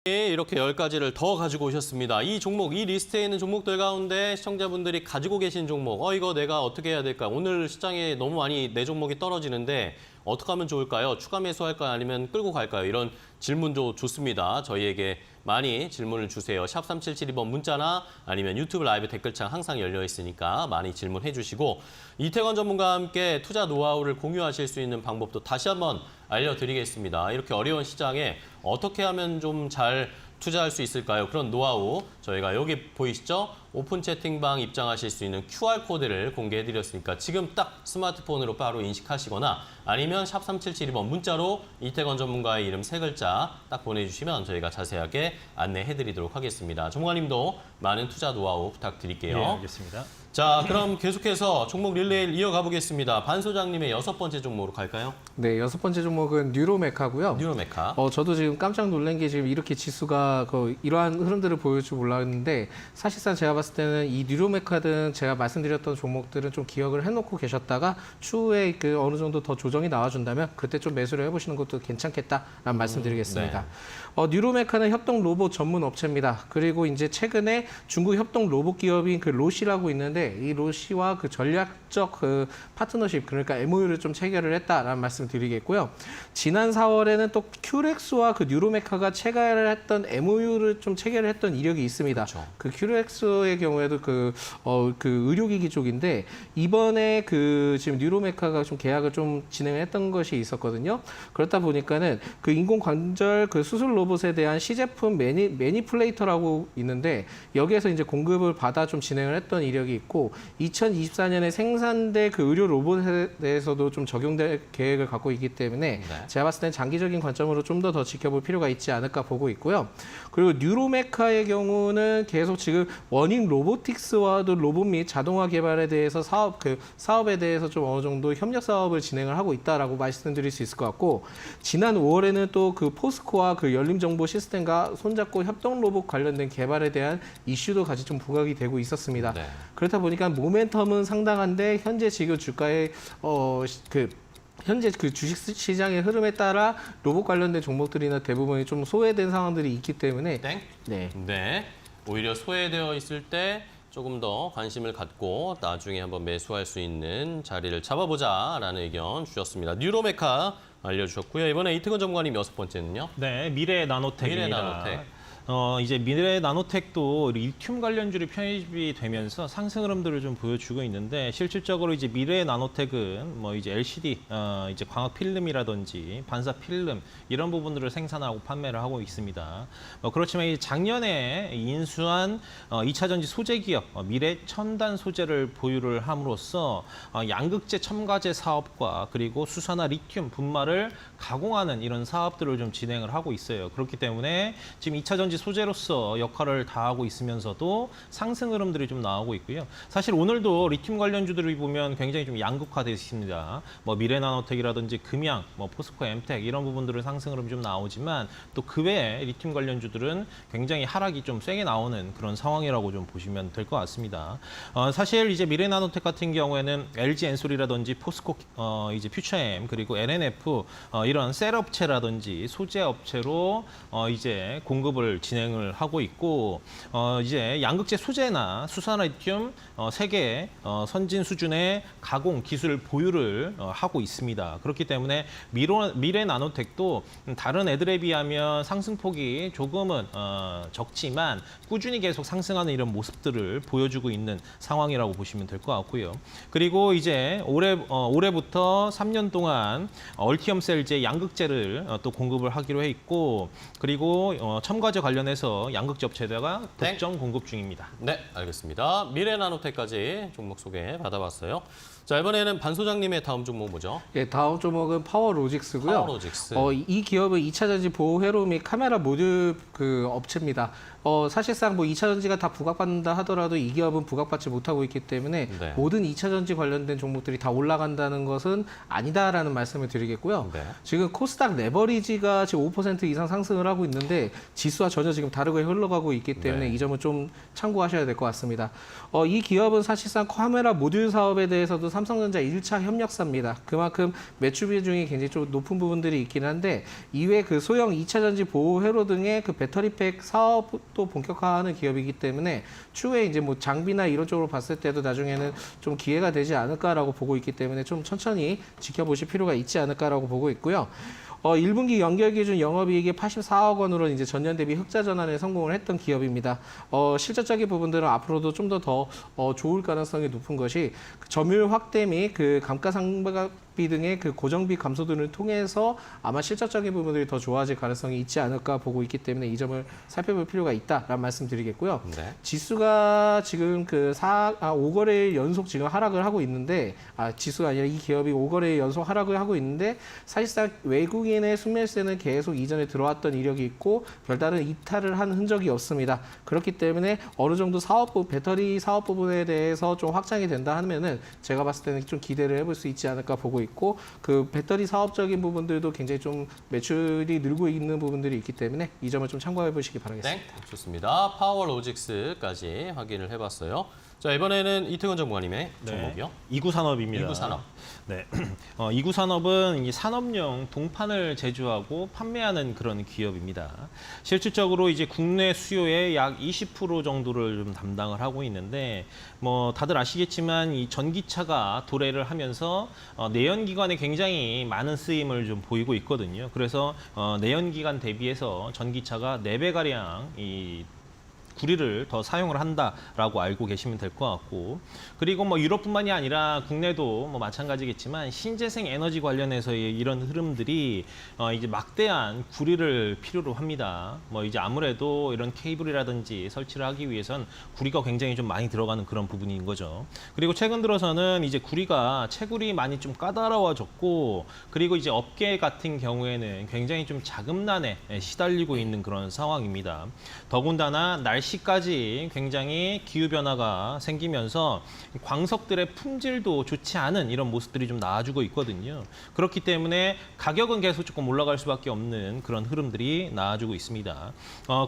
이렇게 10가지를 더 가지고 오셨습니다. 이 종목, 이 리스트에 있는 종목들 가운데 시청자분들이 가지고 계신 종목, 이거 내가 어떻게 해야 될까? 오늘 시장에 너무 많이 내 종목이 떨어지는데 어떻게 하면 좋을까요? 추가 매수할까요? 아니면 끌고 갈까요? 이런 질문도 좋습니다. 저희에게 많이 질문을 주세요. 샵 3772번 문자나 아니면 유튜브 라이브 댓글창 항상 열려 있으니까 많이 질문해 주시고 이태권 전문가와 함께 투자 노하우를 공유하실 수 있는 방법도 다시 한번 알려드리겠습니다. 이렇게 어려운 시장에 어떻게 하면 좀 잘 투자할 수 있을까요? 그런 노하우 저희가 여기 보이시죠? 오픈 채팅방 입장하실 수 있는 QR코드를 공개해드렸으니까 지금 딱 스마트폰으로 바로 인식하시거나 아니면 샵 3772번 문자로 이태권 전문가의 이름 3글자 딱 보내주시면 저희가 자세하게 안내해드리도록 하겠습니다. 전문가님도 많은 투자 노하우 부탁드릴게요. 네, 알겠습니다. 자, 그럼 계속해서 종목 릴레이를 이어가 보겠습니다. 반 소장님의 6번째 종목으로 갈까요? 네, 6번째 종목은 뉴로메카고요. 뉴로메카. 저도 지금 깜짝 놀란 게 지금 이렇게 지수가 이러한 흐름들을 보일 줄 몰랐는데 사실상 제가 봤을 때는 이 뉴로메카든 제가 말씀드렸던 종목들은 좀 기억을 해놓고 계셨다가 추후에 그 어느 정도 더 조정이 나와준다면 그때 좀 매수를 해보시는 것도 괜찮겠다라는 말씀드리겠습니다. 뉴로메카는 협동 로봇 전문 업체입니다. 그리고 이제 최근에 중국 협동 로봇 기업인 그 로시라고 있는데 이 로시와 그 전략적 그 파트너십 그러니까 MOU를 좀 체결을 했다라는 말씀을 드리겠고요. 지난 4월에는 또 큐렉스와 그 뉴로메카가 체결을 했던 MOU를 좀 체결을 했던 이력이 있습니다. 그렇죠. 그 큐렉스의 경우에도 그 의료기기 쪽인데 이번에 그 지금 뉴로메카가 좀 계약을 좀 진행했던 것이 있었거든요. 그렇다 보니까는 그 인공관절 그 수술 로봇에 대한 시제품 매니플레이터라고 있는데 여기에서 이제 공급을 받아 좀 진행을 했던 이력이 있고 2024년에 생산될 그 의료 로봇에 대해서도 좀 적용될 계획을 갖고 있기 때문에 제가 봤을 땐 장기적인 관점으로 좀 더 지켜볼 필요가 있지 않을까 보고 있고요. 그리고 뉴로메카의 경우는 계속 지금 워닝 로보틱스와도 로봇 및 자동화 개발에 대해서 사업에 대해서 좀 어느 정도 협력 사업을 진행을 하고 있다라고 말씀드릴 수 있을 것 같고 지난 5월에는 또 그 포스코와 그 열림 정보 시스템과 손잡고 협동 로봇 관련된 개발에 대한 이슈도 같이 좀 부각이 되고 있었습니다. 네. 그렇다 보니까 모멘텀은 상당한데 현재 지금 주가의 현재 그 주식 시장의 흐름에 따라 로봇 관련된 종목들이나 대부분이 좀 소외된 상황들이 있기 때문에 땡? 네. 네. 오히려 소외되어 있을 때 조금 더 관심을 갖고 나중에 한번 매수할 수 있는 자리를 잡아보자라는 의견 주셨습니다. 뉴로메카 알려주셨고요. 이번에 이태권 전문가님 6번째는요? 네, 미래 나노텍입니다. 미래 나노텍. 이제 미래 나노텍도 리튬 관련주로 편입이 되면서 상승 흐름들을 좀 보여주고 있는데 실질적으로 이제 미래 나노텍은 뭐 이제 LCD, 이제 광학 필름이라든지 반사 필름 이런 부분들을 생산하고 판매를 하고 있습니다. 그렇지만 이 작년에 인수한 2차 전지 소재 기업 미래 첨단 소재를 보유를 함으로써 양극재 첨가제 사업과 그리고 수산화 리튬 분말을 가공하는 이런 사업들을 좀 진행을 하고 있어요. 그렇기 때문에 지금 2차 전지 소재로서 역할을 다하고 있으면서도 상승 흐름들이 좀 나오고 있고요. 사실 오늘도 리튬 관련주들을 보면 굉장히 좀 양극화되어 있습니다. 뭐 미래나노텍이라든지 금양, 뭐 포스코 엠텍 이런 부분들은 상승 흐름이 좀 나오지만 또 그 외에 리튬 관련주들은 굉장히 하락이 좀 세게 나오는 그런 상황이라고 좀 보시면 될 것 같습니다. 사실 이제 미래나노텍 같은 경우에는 LG 엔솔이라든지 포스코 이제 퓨처엠 그리고 LNF 이런 셀 업체라든지 소재 업체로 이제 공급을 진행을 하고 있고 이제 양극재 소재나 수산화리튬 세계 선진 수준의 가공 기술 보유를 하고 있습니다. 그렇기 때문에 미래 나노텍도 다른 애들에 비하면 상승폭이 조금은 적지만 꾸준히 계속 상승하는 이런 모습들을 보여주고 있는 상황이라고 보시면 될 것 같고요. 그리고 이제 올해부터 3년 동안 얼티엄 셀제 양극재를 또 공급을 하기로 해 있고, 그리고 첨가제 관련해서 양극재 업체에다가 독점 공급 중입니다. 네, 알겠습니다. 미래나노텍까지 종목 소개 받아봤어요. 자, 이번에는 반 소장님의 다음 종목 뭐죠? 예, 다음 종목은 파워로직스고요. 파워로직스. 이 기업은 2차 전지 보호 회로 및 카메라 모듈 그 업체입니다. 사실상 뭐 2차 전지가 다 부각받는다 하더라도 이 기업은 부각받지 못하고 있기 때문에 네. 모든 2차 전지 관련된 종목들이 다 올라간다는 것은 아니다라는 말씀을 드리겠고요. 네. 지금 코스닥 레버리지가 지금 5% 이상 상승을 하고 있는데 지수와 전혀 지금 다르게 흘러가고 있기 때문에 네. 이 점은 좀 참고하셔야 될 것 같습니다. 이 기업은 사실상 카메라 모듈 사업에 대해서도 삼성전자 1차 협력사입니다. 그만큼 매출 비중이 굉장히 좀 높은 부분들이 있긴 한데 이외 그 소형 2차 전지 보호 회로 등의 그 배터리팩 사업도 본격화하는 기업이기 때문에 추후에 이제 뭐 장비나 이런 쪽으로 봤을 때도 나중에는 좀 기회가 되지 않을까라고 보고 있기 때문에 좀 천천히 지켜보실 필요가 있지 않을까라고 보고 있고요. 1분기 연결 기준 영업이익이 84억 원으로 이제 전년 대비 흑자 전환에 성공을 했던 기업입니다. 실질적인 부분들은 앞으로도 좀 더 좋을 가능성이 높은 것이 그 점유율 확대 및 그 감가상각비 등의 그 고정비 감소 등을 통해서 아마 실질적인 부분들이 더 좋아질 가능성이 있지 않을까 보고 있기 때문에 이 점을 살펴볼 필요가 있다라는 말씀드리겠고요. 네. 지수가 지금 5거래일 연속 지금 하락을 하고 있는데, 지수가 아니라 이 기업이 5거래일 연속 하락을 하고 있는데 사실상 외국인의 순매수세는 계속 이전에 들어왔던 이력이 있고 별다른 이탈을 한 흔적이 없습니다. 그렇기 때문에 어느 정도 배터리 사업 부분에 대해서 좀 확장이 된다 하면은 제가 봤을 때는 좀 기대를 해볼 수 있지 않을까 보고 있고, 그 배터리 사업적인 부분들도 굉장히 좀 매출이 늘고 있는 부분들이 있기 때문에 이 점을 좀 참고해 보시기 바라겠습니다. 네, 좋습니다. 파워로직스까지 확인을 해봤어요. 자, 이번에는 이태건 전무관님의 종목이요. 이구산업입니다. 이구산업. 네, 이구산업은 이 산업용 동판을 제조하고 판매하는 그런 기업입니다. 실질적으로 이제 국내 수요의 약 20% 정도를 좀 담당을 하고 있는데, 뭐 다들 아시겠지만 이 전기차가 도래를 하면서 내연기관에 굉장히 많은 쓰임을 좀 보이고 있거든요. 그래서 내연기관 대비해서 전기차가 4배 가량 이 구리를 더 사용을 한다라고 알고 계시면 될 것 같고, 그리고 뭐 유럽뿐만이 아니라 국내도 뭐 마찬가지겠지만 신재생 에너지 관련해서의 이런 흐름들이 이제 막대한 구리를 필요로 합니다. 뭐 이제 아무래도 이런 케이블이라든지 설치를 하기 위해선 구리가 굉장히 좀 많이 들어가는 그런 부분인 거죠. 그리고 최근 들어서는 이제 구리가 채굴이 많이 좀 까다로워졌고, 그리고 이제 업계 같은 경우에는 굉장히 좀 자금난에 시달리고 있는 그런 상황입니다. 더군다나 날씨까지 굉장히 기후변화가 생기면서 광석들의 품질도 좋지 않은 이런 모습들이 좀 나와주고 있거든요. 그렇기 때문에 가격은 계속 조금 올라갈 수밖에 없는 그런 흐름들이 나와주고 있습니다.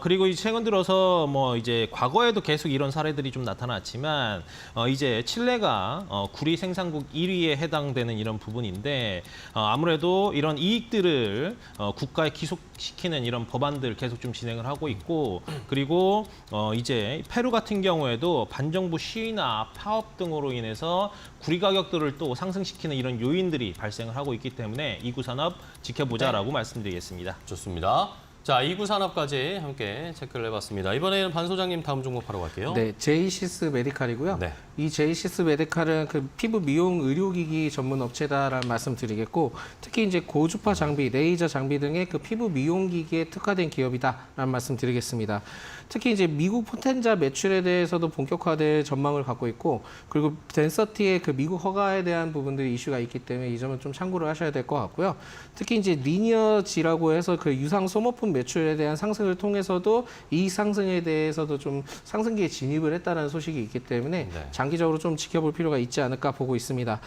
그리고 이제 최근 들어서 뭐 이제 과거에도 계속 이런 사례들이 좀 나타났지만 이제 칠레가 구리 생산국 1위에 해당되는 이런 부분인데, 아무래도 이런 이익들을 국가에 기속시키는 이런 법안들 계속 좀 진행을 하고 있고, 그리고 이제 페루 같은 경우에도 반정부 시위나 파업 등으로 인해서 구리 가격들을 또 상승시키는 이런 요인들이 발생을 하고 있기 때문에 이구산업 지켜보자라고 말씀드리겠습니다. 좋습니다. 자, 이구산업까지 함께 체크를 해봤습니다. 이번에는 반 소장님 다음 종목 바로 갈게요. 네, 제이시스 메디칼이고요. 네. 이 제이시스 메디칼은 그 피부 미용 의료기기 전문 업체다라는 말씀드리겠고, 특히 이제 고주파 장비, 레이저 장비 등의 그 피부 미용기기에 특화된 기업이다라는 말씀드리겠습니다. 특히 이제 미국 포텐자 매출에 대해서도 본격화될 전망을 갖고 있고, 그리고 덴서티의 그 미국 허가에 대한 부분들이 이슈가 있기 때문에 이 점은 좀 참고를 하셔야 될 것 같고요. 특히 이제 리니어지라고 해서 그 유상 소모품 매출에 대한 상승을 통해서도 이 상승에 대해서도 좀 상승기에 진입을 했다는 소식이 있기 때문에 네. 장기적으로 좀 지켜볼 필요가 있지 않을까 보고 있습니다.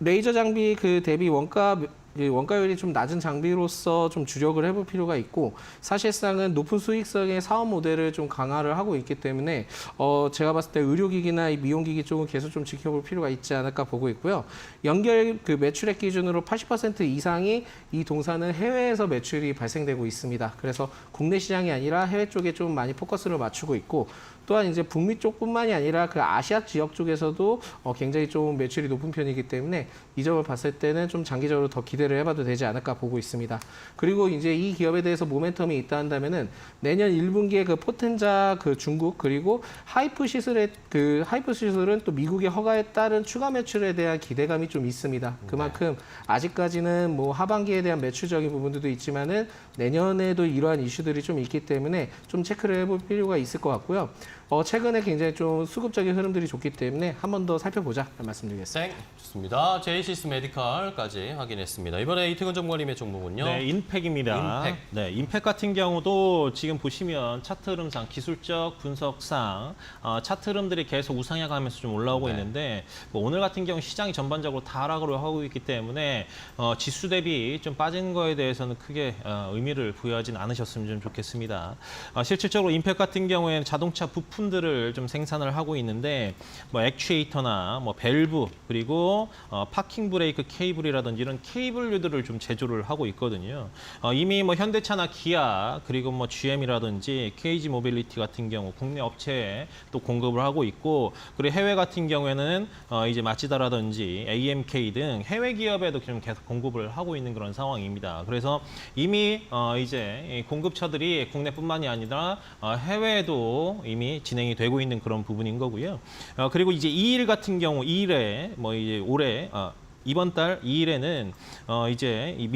레이저 장비 그 대비 원가 원가율이 좀 낮은 장비로서 좀 주력을 해볼 필요가 있고 사실상은 높은 수익성의 사업 모델을 좀 강화를 하고 있기 때문에 제가 봤을 때 의료기기나 이 미용기기 쪽은 계속 좀 지켜볼 필요가 있지 않을까 보고 있고요. 연결 그 매출액 기준으로 80% 이상이 이 동사는 해외에서 매출이 발생되고 있습니다. 그래서 국내 시장이 아니라 해외 쪽에 좀 많이 포커스를 맞추고 있고 또한 이제 북미 쪽뿐만이 아니라 그 아시아 지역 쪽에서도 굉장히 좀 매출이 높은 편이기 때문에 이 점을 봤을 때는 좀 장기적으로 더 기대를 해봐도 되지 않을까 보고 있습니다. 그리고 이제 이 기업에 대해서 모멘텀이 있다 한다면은 내년 1분기에 그 포텐자 그 중국 그리고 하이프 시술은 또 미국의 허가에 따른 추가 매출에 대한 기대감이 좀 있습니다. 그만큼 아직까지는 뭐 하반기에 대한 매출적인 부분들도 있지만은 내년에도 이러한 이슈들이 좀 있기 때문에 좀 체크를 해볼 필요가 있을 것 같고요. 최근에 굉장히 좀 수급적인 흐름들이 좋기 때문에 한 번 더 살펴보자 말씀드리겠습니다. 네, 좋습니다. 제이시스 메디칼까지 확인했습니다. 이번에 이태근 전문가님의 종목은요? 네, 인팩입니다. 인팩. 네, 인팩 같은 경우도 지금 보시면 차트 흐름상 기술적 분석상 차트 흐름들이 계속 우상향하면서 좀 올라오고 네. 있는데 뭐 오늘 같은 경우 시장이 전반적으로 다 하락을 하고 있기 때문에 지수 대비 좀 빠진 거에 대해서는 크게 의미를 부여하진 않으셨으면 좀 좋겠습니다. 실질적으로 인팩 같은 경우에는 자동차 부품들을 좀 생산을 하고 있는데 뭐 액추에이터나 뭐 밸브 그리고 파킹 브레이크 케이블이라든지 이런 케이블류들을 좀 제조를 하고 있거든요. 이미 뭐 현대차나 기아 그리고 뭐 GM이라든지 KG 모빌리티 같은 경우 국내 업체에 또 공급을 하고 있고 그리고 해외 같은 경우에는 이제 마치다라든지 AMK 등 해외 기업에도 좀 계속 공급을 하고 있는 그런 상황입니다. 그래서 이미 이제 공급처들이 국내뿐만이 아니라 해외에도 이미 진행이 되고 있는 그런 부분인 거고요. 그리고 이제 2일 같은 경우 2일에 뭐 이제 올해 이번 달 2일에는 이제 이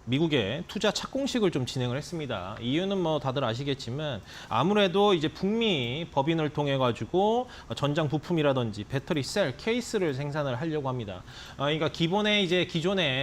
미국의 투자 착공식을 좀 진행을 했습니다. 이유는 뭐 다들 아시겠지만 아무래도 이제 북미 법인을 통해 가지고 전장 부품이라든지 배터리 셀 케이스를 생산을 하려고 합니다. 그러니까 기존의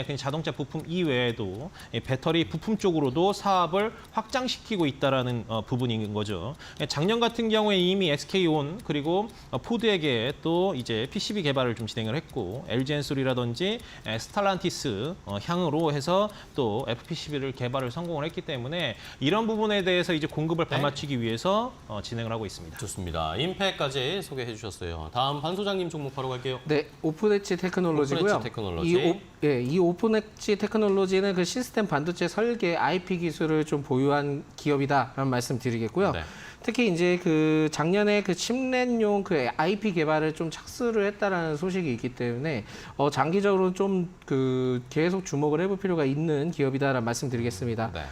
그냥 자동차 부품 이외에도 이 배터리 부품 쪽으로도 사업을 확장시키고 있다라는 부분인 거죠. 작년 같은 경우에 이미 SK온 그리고 포드에게 또 이제 PCB 개발을 좀 진행을 했고 LG 엔솔이라든지 스탈란티스 향으로 해서 또 FPCB를 개발을 성공을 했기 때문에 이런 부분에 대해서 이제 공급을 받맞추기 위해서 진행을 하고 있습니다. 좋습니다. 인팩까지 소개해 주셨어요. 다음 반 소장님 종목 바로 갈게요. 네, 오픈 엣지 테크놀로지고요. 오픈 엣지 테크놀로지. 이 오픈 엣지 테크놀로지는 그 시스템 반도체 설계 IP 기술을 좀 보유한 기업이다라는 말씀 드리겠고요. 네. 특히 이제 그 작년에 그 칩넷용 그 IP 개발을 좀 착수를 했다라는 소식이 있기 때문에 장기적으로 좀 그 계속 주목을 해볼 필요가 있는 기업이다라는 말씀드리겠습니다. 네.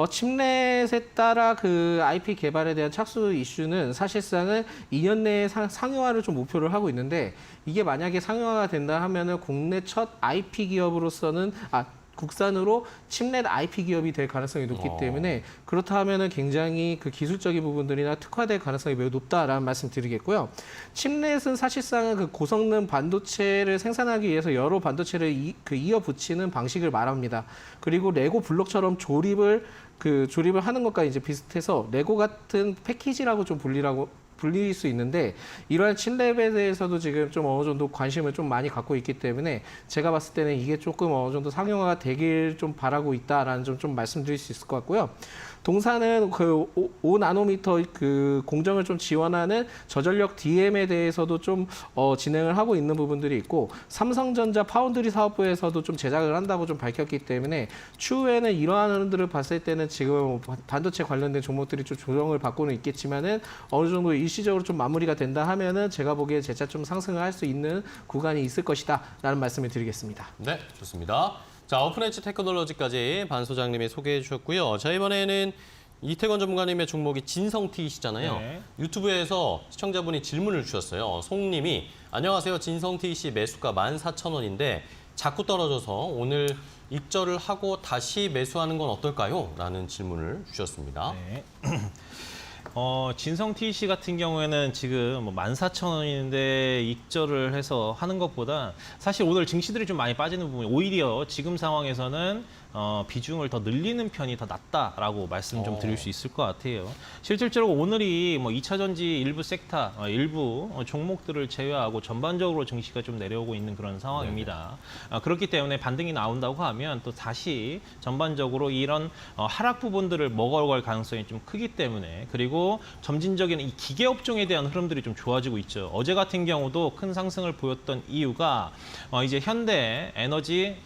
칩넷에 따라 그 IP 개발에 대한 착수 이슈는 사실상은 2년 내에 상용화를 좀 목표를 하고 있는데 이게 만약에 상용화가 된다 하면은 국내 첫 IP 기업으로서는 국산으로 칩넷 IP 기업이 될 가능성이 높기 때문에 그렇다 하면은 굉장히 그 기술적인 부분들이나 특화될 가능성이 매우 높다라는 말씀 드리겠고요. 칩넷은 사실상은 그 고성능 반도체를 생산하기 위해서 여러 반도체를 이어 붙이는 방식을 말합니다. 그리고 레고 블록처럼 조립을 하는 것과 이제 비슷해서 레고 같은 패키지라고 좀 불릴 수 있는데 이러한 칩랩에 대해서도 지금 좀 어느 정도 관심을 좀 많이 갖고 있기 때문에 제가 봤을 때는 이게 조금 어느 정도 상용화가 되길 좀 바라고 있다라는 점 좀 말씀드릴 수 있을 것 같고요. 동사는 그 5나노미터 그 공정을 좀 지원하는 저전력 DM에 대해서도 좀 진행을 하고 있는 부분들이 있고 삼성전자 파운드리 사업부에서도 좀 제작을 한다고 좀 밝혔기 때문에 추후에는 이러한 흐름들을 봤을 때는 지금 반도체 관련된 종목들이 좀 조정을 받고는 있겠지만은 어느 정도 일시적으로 좀 마무리가 된다 하면은 제가 보기에 재차 좀 상승을 할 수 있는 구간이 있을 것이다라는 말씀을 드리겠습니다. 네, 좋습니다. 자, 오픈 엣지 테크놀로지까지 반 소장님이 소개해 주셨고요. 자, 이번에는 이태권 전문가님의 종목이 진성TC잖아요. 네. 유튜브에서 시청자분이 질문을 주셨어요. 송님이 안녕하세요. 진성TC 매수가 14,000원인데 자꾸 떨어져서 오늘 입절을 하고 다시 매수하는 건 어떨까요? 라는 질문을 주셨습니다. 네. 진성 TEC 같은 경우에는 지금 뭐 14,000원인데 익절을 해서 하는 것보다 사실 오늘 증시들이 좀 많이 빠지는 부분이 오히려 지금 상황에서는 비중을 더 늘리는 편이 더 낫다라고 말씀 좀 드릴 수 있을 것 같아요. 실질적으로 오늘이 뭐 2차 전지 일부 섹터, 일부 종목들을 제외하고 전반적으로 증시가 좀 내려오고 있는 그런 상황입니다. 그렇기 때문에 반등이 나온다고 하면 또 다시 전반적으로 이런 하락 부분들을 먹어갈 가능성이 좀 크기 때문에 그리고 점진적인 이 기계 업종에 대한 흐름들이 좀 좋아지고 있죠. 어제 같은 경우도 큰 상승을 보였던 이유가 이제 현대 에너지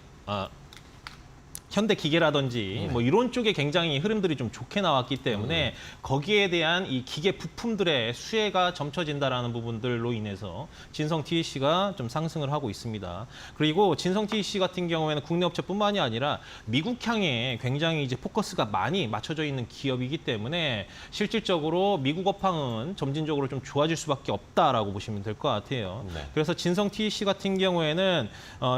현대 기계라든지 뭐 이런 쪽에 굉장히 흐름들이 좀 좋게 나왔기 때문에 거기에 대한 이 기계 부품들의 수혜가 점쳐진다라는 부분들로 인해서 진성 TEC가 좀 상승을 하고 있습니다. 그리고 진성 TEC 같은 경우에는 국내 업체뿐만이 아니라 미국향에 굉장히 이제 포커스가 많이 맞춰져 있는 기업이기 때문에 실질적으로 미국 업황은 점진적으로 좀 좋아질 수밖에 없다라고 보시면 될 것 같아요. 네. 그래서 진성 TEC 같은 경우에는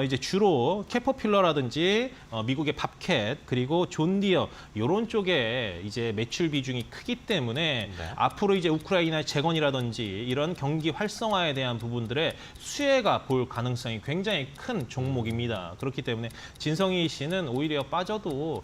이제 주로 캐터필러라든지 미국의 밥캣 그리고 존디어 이런 쪽에 이제 매출 비중이 크기 때문에 네. 앞으로 이제 우크라이나 재건이라든지 이런 경기 활성화에 대한 부분들의 수혜가 볼 가능성이 굉장히 큰 종목입니다. 그렇기 때문에 진성희 씨는 오히려 빠져도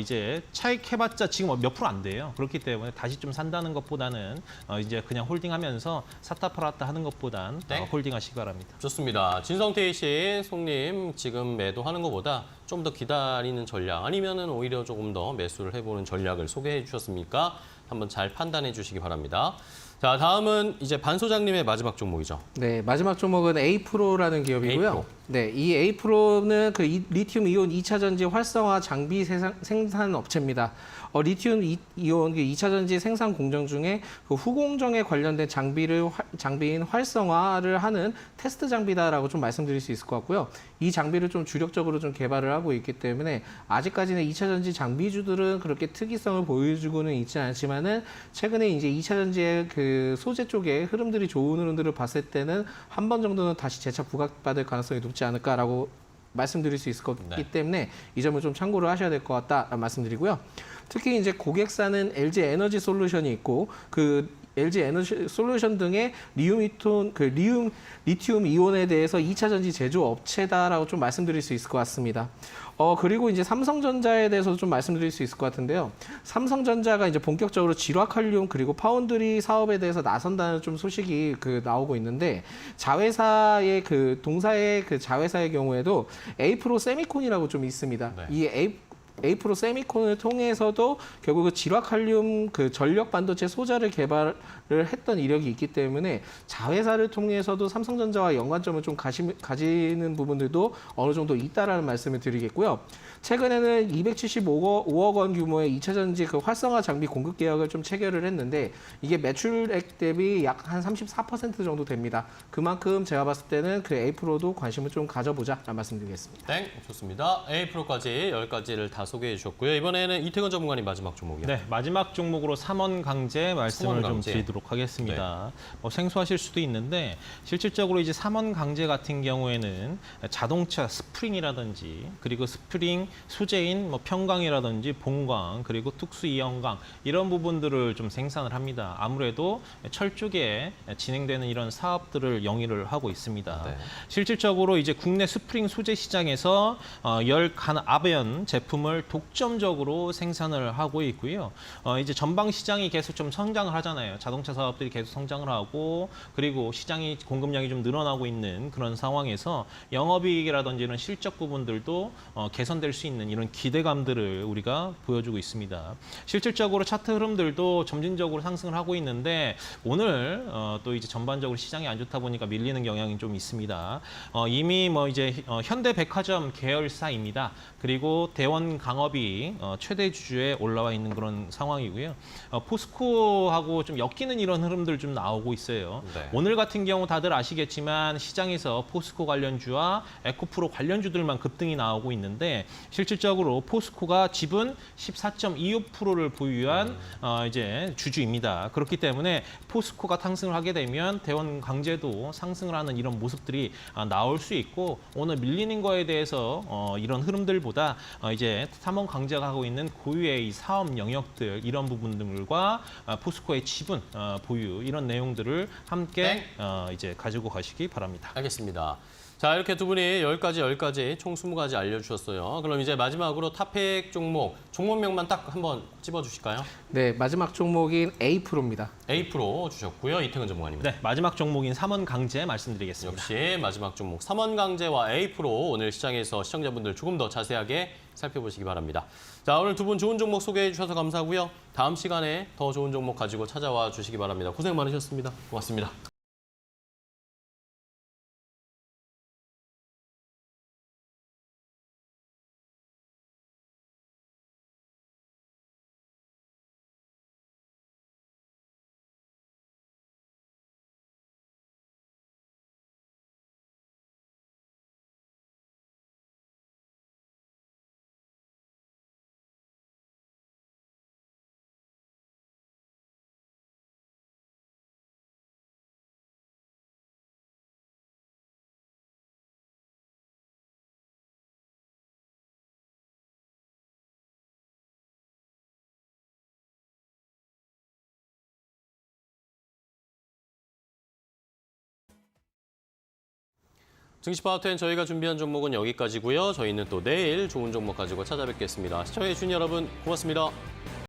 이제 차익 해봤자 지금 몇 프로 안 돼요. 그렇기 때문에 다시 좀 산다는 것보다는 이제 그냥 홀딩하면서 샀다 팔았다 하는 것보단 네. 홀딩하시기 바랍니다. 좋습니다. 진성 TEC 손님 지금 매도하는 것보다 좀 더 기다리는 전략 아니면은 오히려 조금 더 매수를 해보는 전략을 소개해 주셨으니까 한번 잘 판단해 주시기 바랍니다. 자, 다음은 이제 반 소장님의 마지막 종목이죠. 네, 마지막 종목은 A-Pro라는 기업이고요. A-Pro. 네, 이 A-Pro는 그 리튬 이온 2차 전지 활성화 장비 생산 업체입니다. 리튬 이온 2차 전지 생산 공정 중에 그 후공정에 관련된 장비인 활성화를 하는 테스트 장비다라고 좀 말씀드릴 수 있을 것 같고요. 이 장비를 좀 주력적으로 좀 개발을 하고 있기 때문에 아직까지는 2차 전지 장비주들은 그렇게 특이성을 보여주고는 있지 않지만은 최근에 이제 2차 전지의 그 소재 쪽에 흐름들이 좋은 흐름들을 봤을 때는 한 번 정도는 다시 재차 부각받을 가능성이 높지 않을까라고 말씀드릴 수 있을 거기 네. 때문에 이 점을 좀 참고를 하셔야 될 것 같다라는 말씀드리고요. 특히 이제 고객사는 LG 에너지 솔루션이 있고 그 LG 에너지 솔루션 등의 리튬 이온에 대해서 2차 전지 제조 업체다라고 좀 말씀드릴 수 있을 것 같습니다. 그리고 이제 삼성전자에 대해서도 좀 말씀드릴 수 있을 것 같은데요. 삼성전자가 이제 본격적으로 질화칼륨 그리고 파운드리 사업에 대해서 나선다는 좀 소식이 나오고 있는데 자회사의 동사의 자회사의 경우에도 A-Pro 세미콘이라고 좀 있습니다. 네. 이 A-Pro 세미콘을 통해서도 결국 그 질화칼륨 전력 반도체 소자를 개발을 했던 이력이 있기 때문에 자회사를 통해서도 삼성전자와 연관점을 좀 가지는 부분들도 어느 정도 있다라는 말씀을 드리겠고요. 최근에는 275억 원 규모의 2차 전지 활성화 장비 공급 계약을 좀 체결을 했는데 이게 매출액 대비 약 한 34% 정도 됩니다. 그만큼 제가 봤을 때는 A-Pro도 관심을 좀 가져보자라는 말씀드리겠습니다. 땡, 좋습니다. A-Pro까지 10가지를 다 소개해 주셨고요. 이번에는 이태근 전문가님 마지막 종목이요. 네, 마지막 종목으로 삼원강제 말씀을 삼원강제. 좀 드리도록 하겠습니다. 생소하실 수도 있는데 실질적으로 이제 삼원강제 같은 경우에는 자동차 스프링이라든지 그리고 스프링 소재인 평광이라든지 봉광 그리고 특수 이연광 이런 부분들을 좀 생산을 합니다. 아무래도 철 쪽에 진행되는 이런 사업들을 영위를 하고 있습니다. 네. 실질적으로 이제 국내 스프링 소재 시장에서 열간압연 제품을 독점적으로 생산을 하고 있고요. 이제 전방 시장이 계속 좀 성장을 하잖아요. 자동차 사업들이 계속 성장을 하고 그리고 시장이 공급량이 좀 늘어나고 있는 그런 상황에서 영업이익이라든지 이런 실적 부분들도 개선될 수 있는 이런 기대감들을 우리가 보여주고 있습니다. 실질적으로 차트 흐름들도 점진적으로 상승을 하고 있는데 오늘 또 이제 전반적으로 시장이 안 좋다 보니까 밀리는 경향이 좀 있습니다. 이미 이제 현대백화점 계열사입니다. 그리고 대원강업이 최대 주주에 올라와 있는 그런 상황이고요. 포스코하고 좀 엮이는 이런 흐름들 좀 나오고 있어요. 네. 오늘 같은 경우 다들 아시겠지만 시장에서 포스코 관련주와 에코프로 관련주들만 급등이 나오고 있는데 실질적으로 포스코가 지분 14.25%를 보유한 이제 주주입니다. 그렇기 때문에 포스코가 상승을 하게 되면 대원강제도 상승을 하는 이런 모습들이 나올 수 있고 오늘 밀리는 거에 대해서 이런 흐름들보다 이제 삼원 강제가 하고 있는 고유의 이 사업 영역들 이런 부분들과 포스코의 지분 보유 이런 내용들을 함께 이제 가지고 가시기 바랍니다. 알겠습니다. 자, 이렇게 두 분이 10가지 총 20가지 알려주셨어요. 그럼 이제 마지막으로 탑픽 종목명만 딱 한번 찝어주실까요? 네, 마지막 종목인 A프로입니다. A 프로 주셨고요. 이태근 전문가입니다. 네, 마지막 종목인 삼원 강제 말씀드리겠습니다. 역시 마지막 종목 3원강제와 A 프로 오늘 시장에서 시청자분들 조금 더 자세하게 살펴보시기 바랍니다. 자, 오늘 두 분 좋은 종목 소개해 주셔서 감사하고요. 다음 시간에 더 좋은 종목 가지고 찾아와 주시기 바랍니다. 고생 많으셨습니다. 고맙습니다. 증시파워텐 저희가 준비한 종목은 여기까지고요. 저희는 또 내일 좋은 종목 가지고 찾아뵙겠습니다. 시청해주신 여러분 고맙습니다.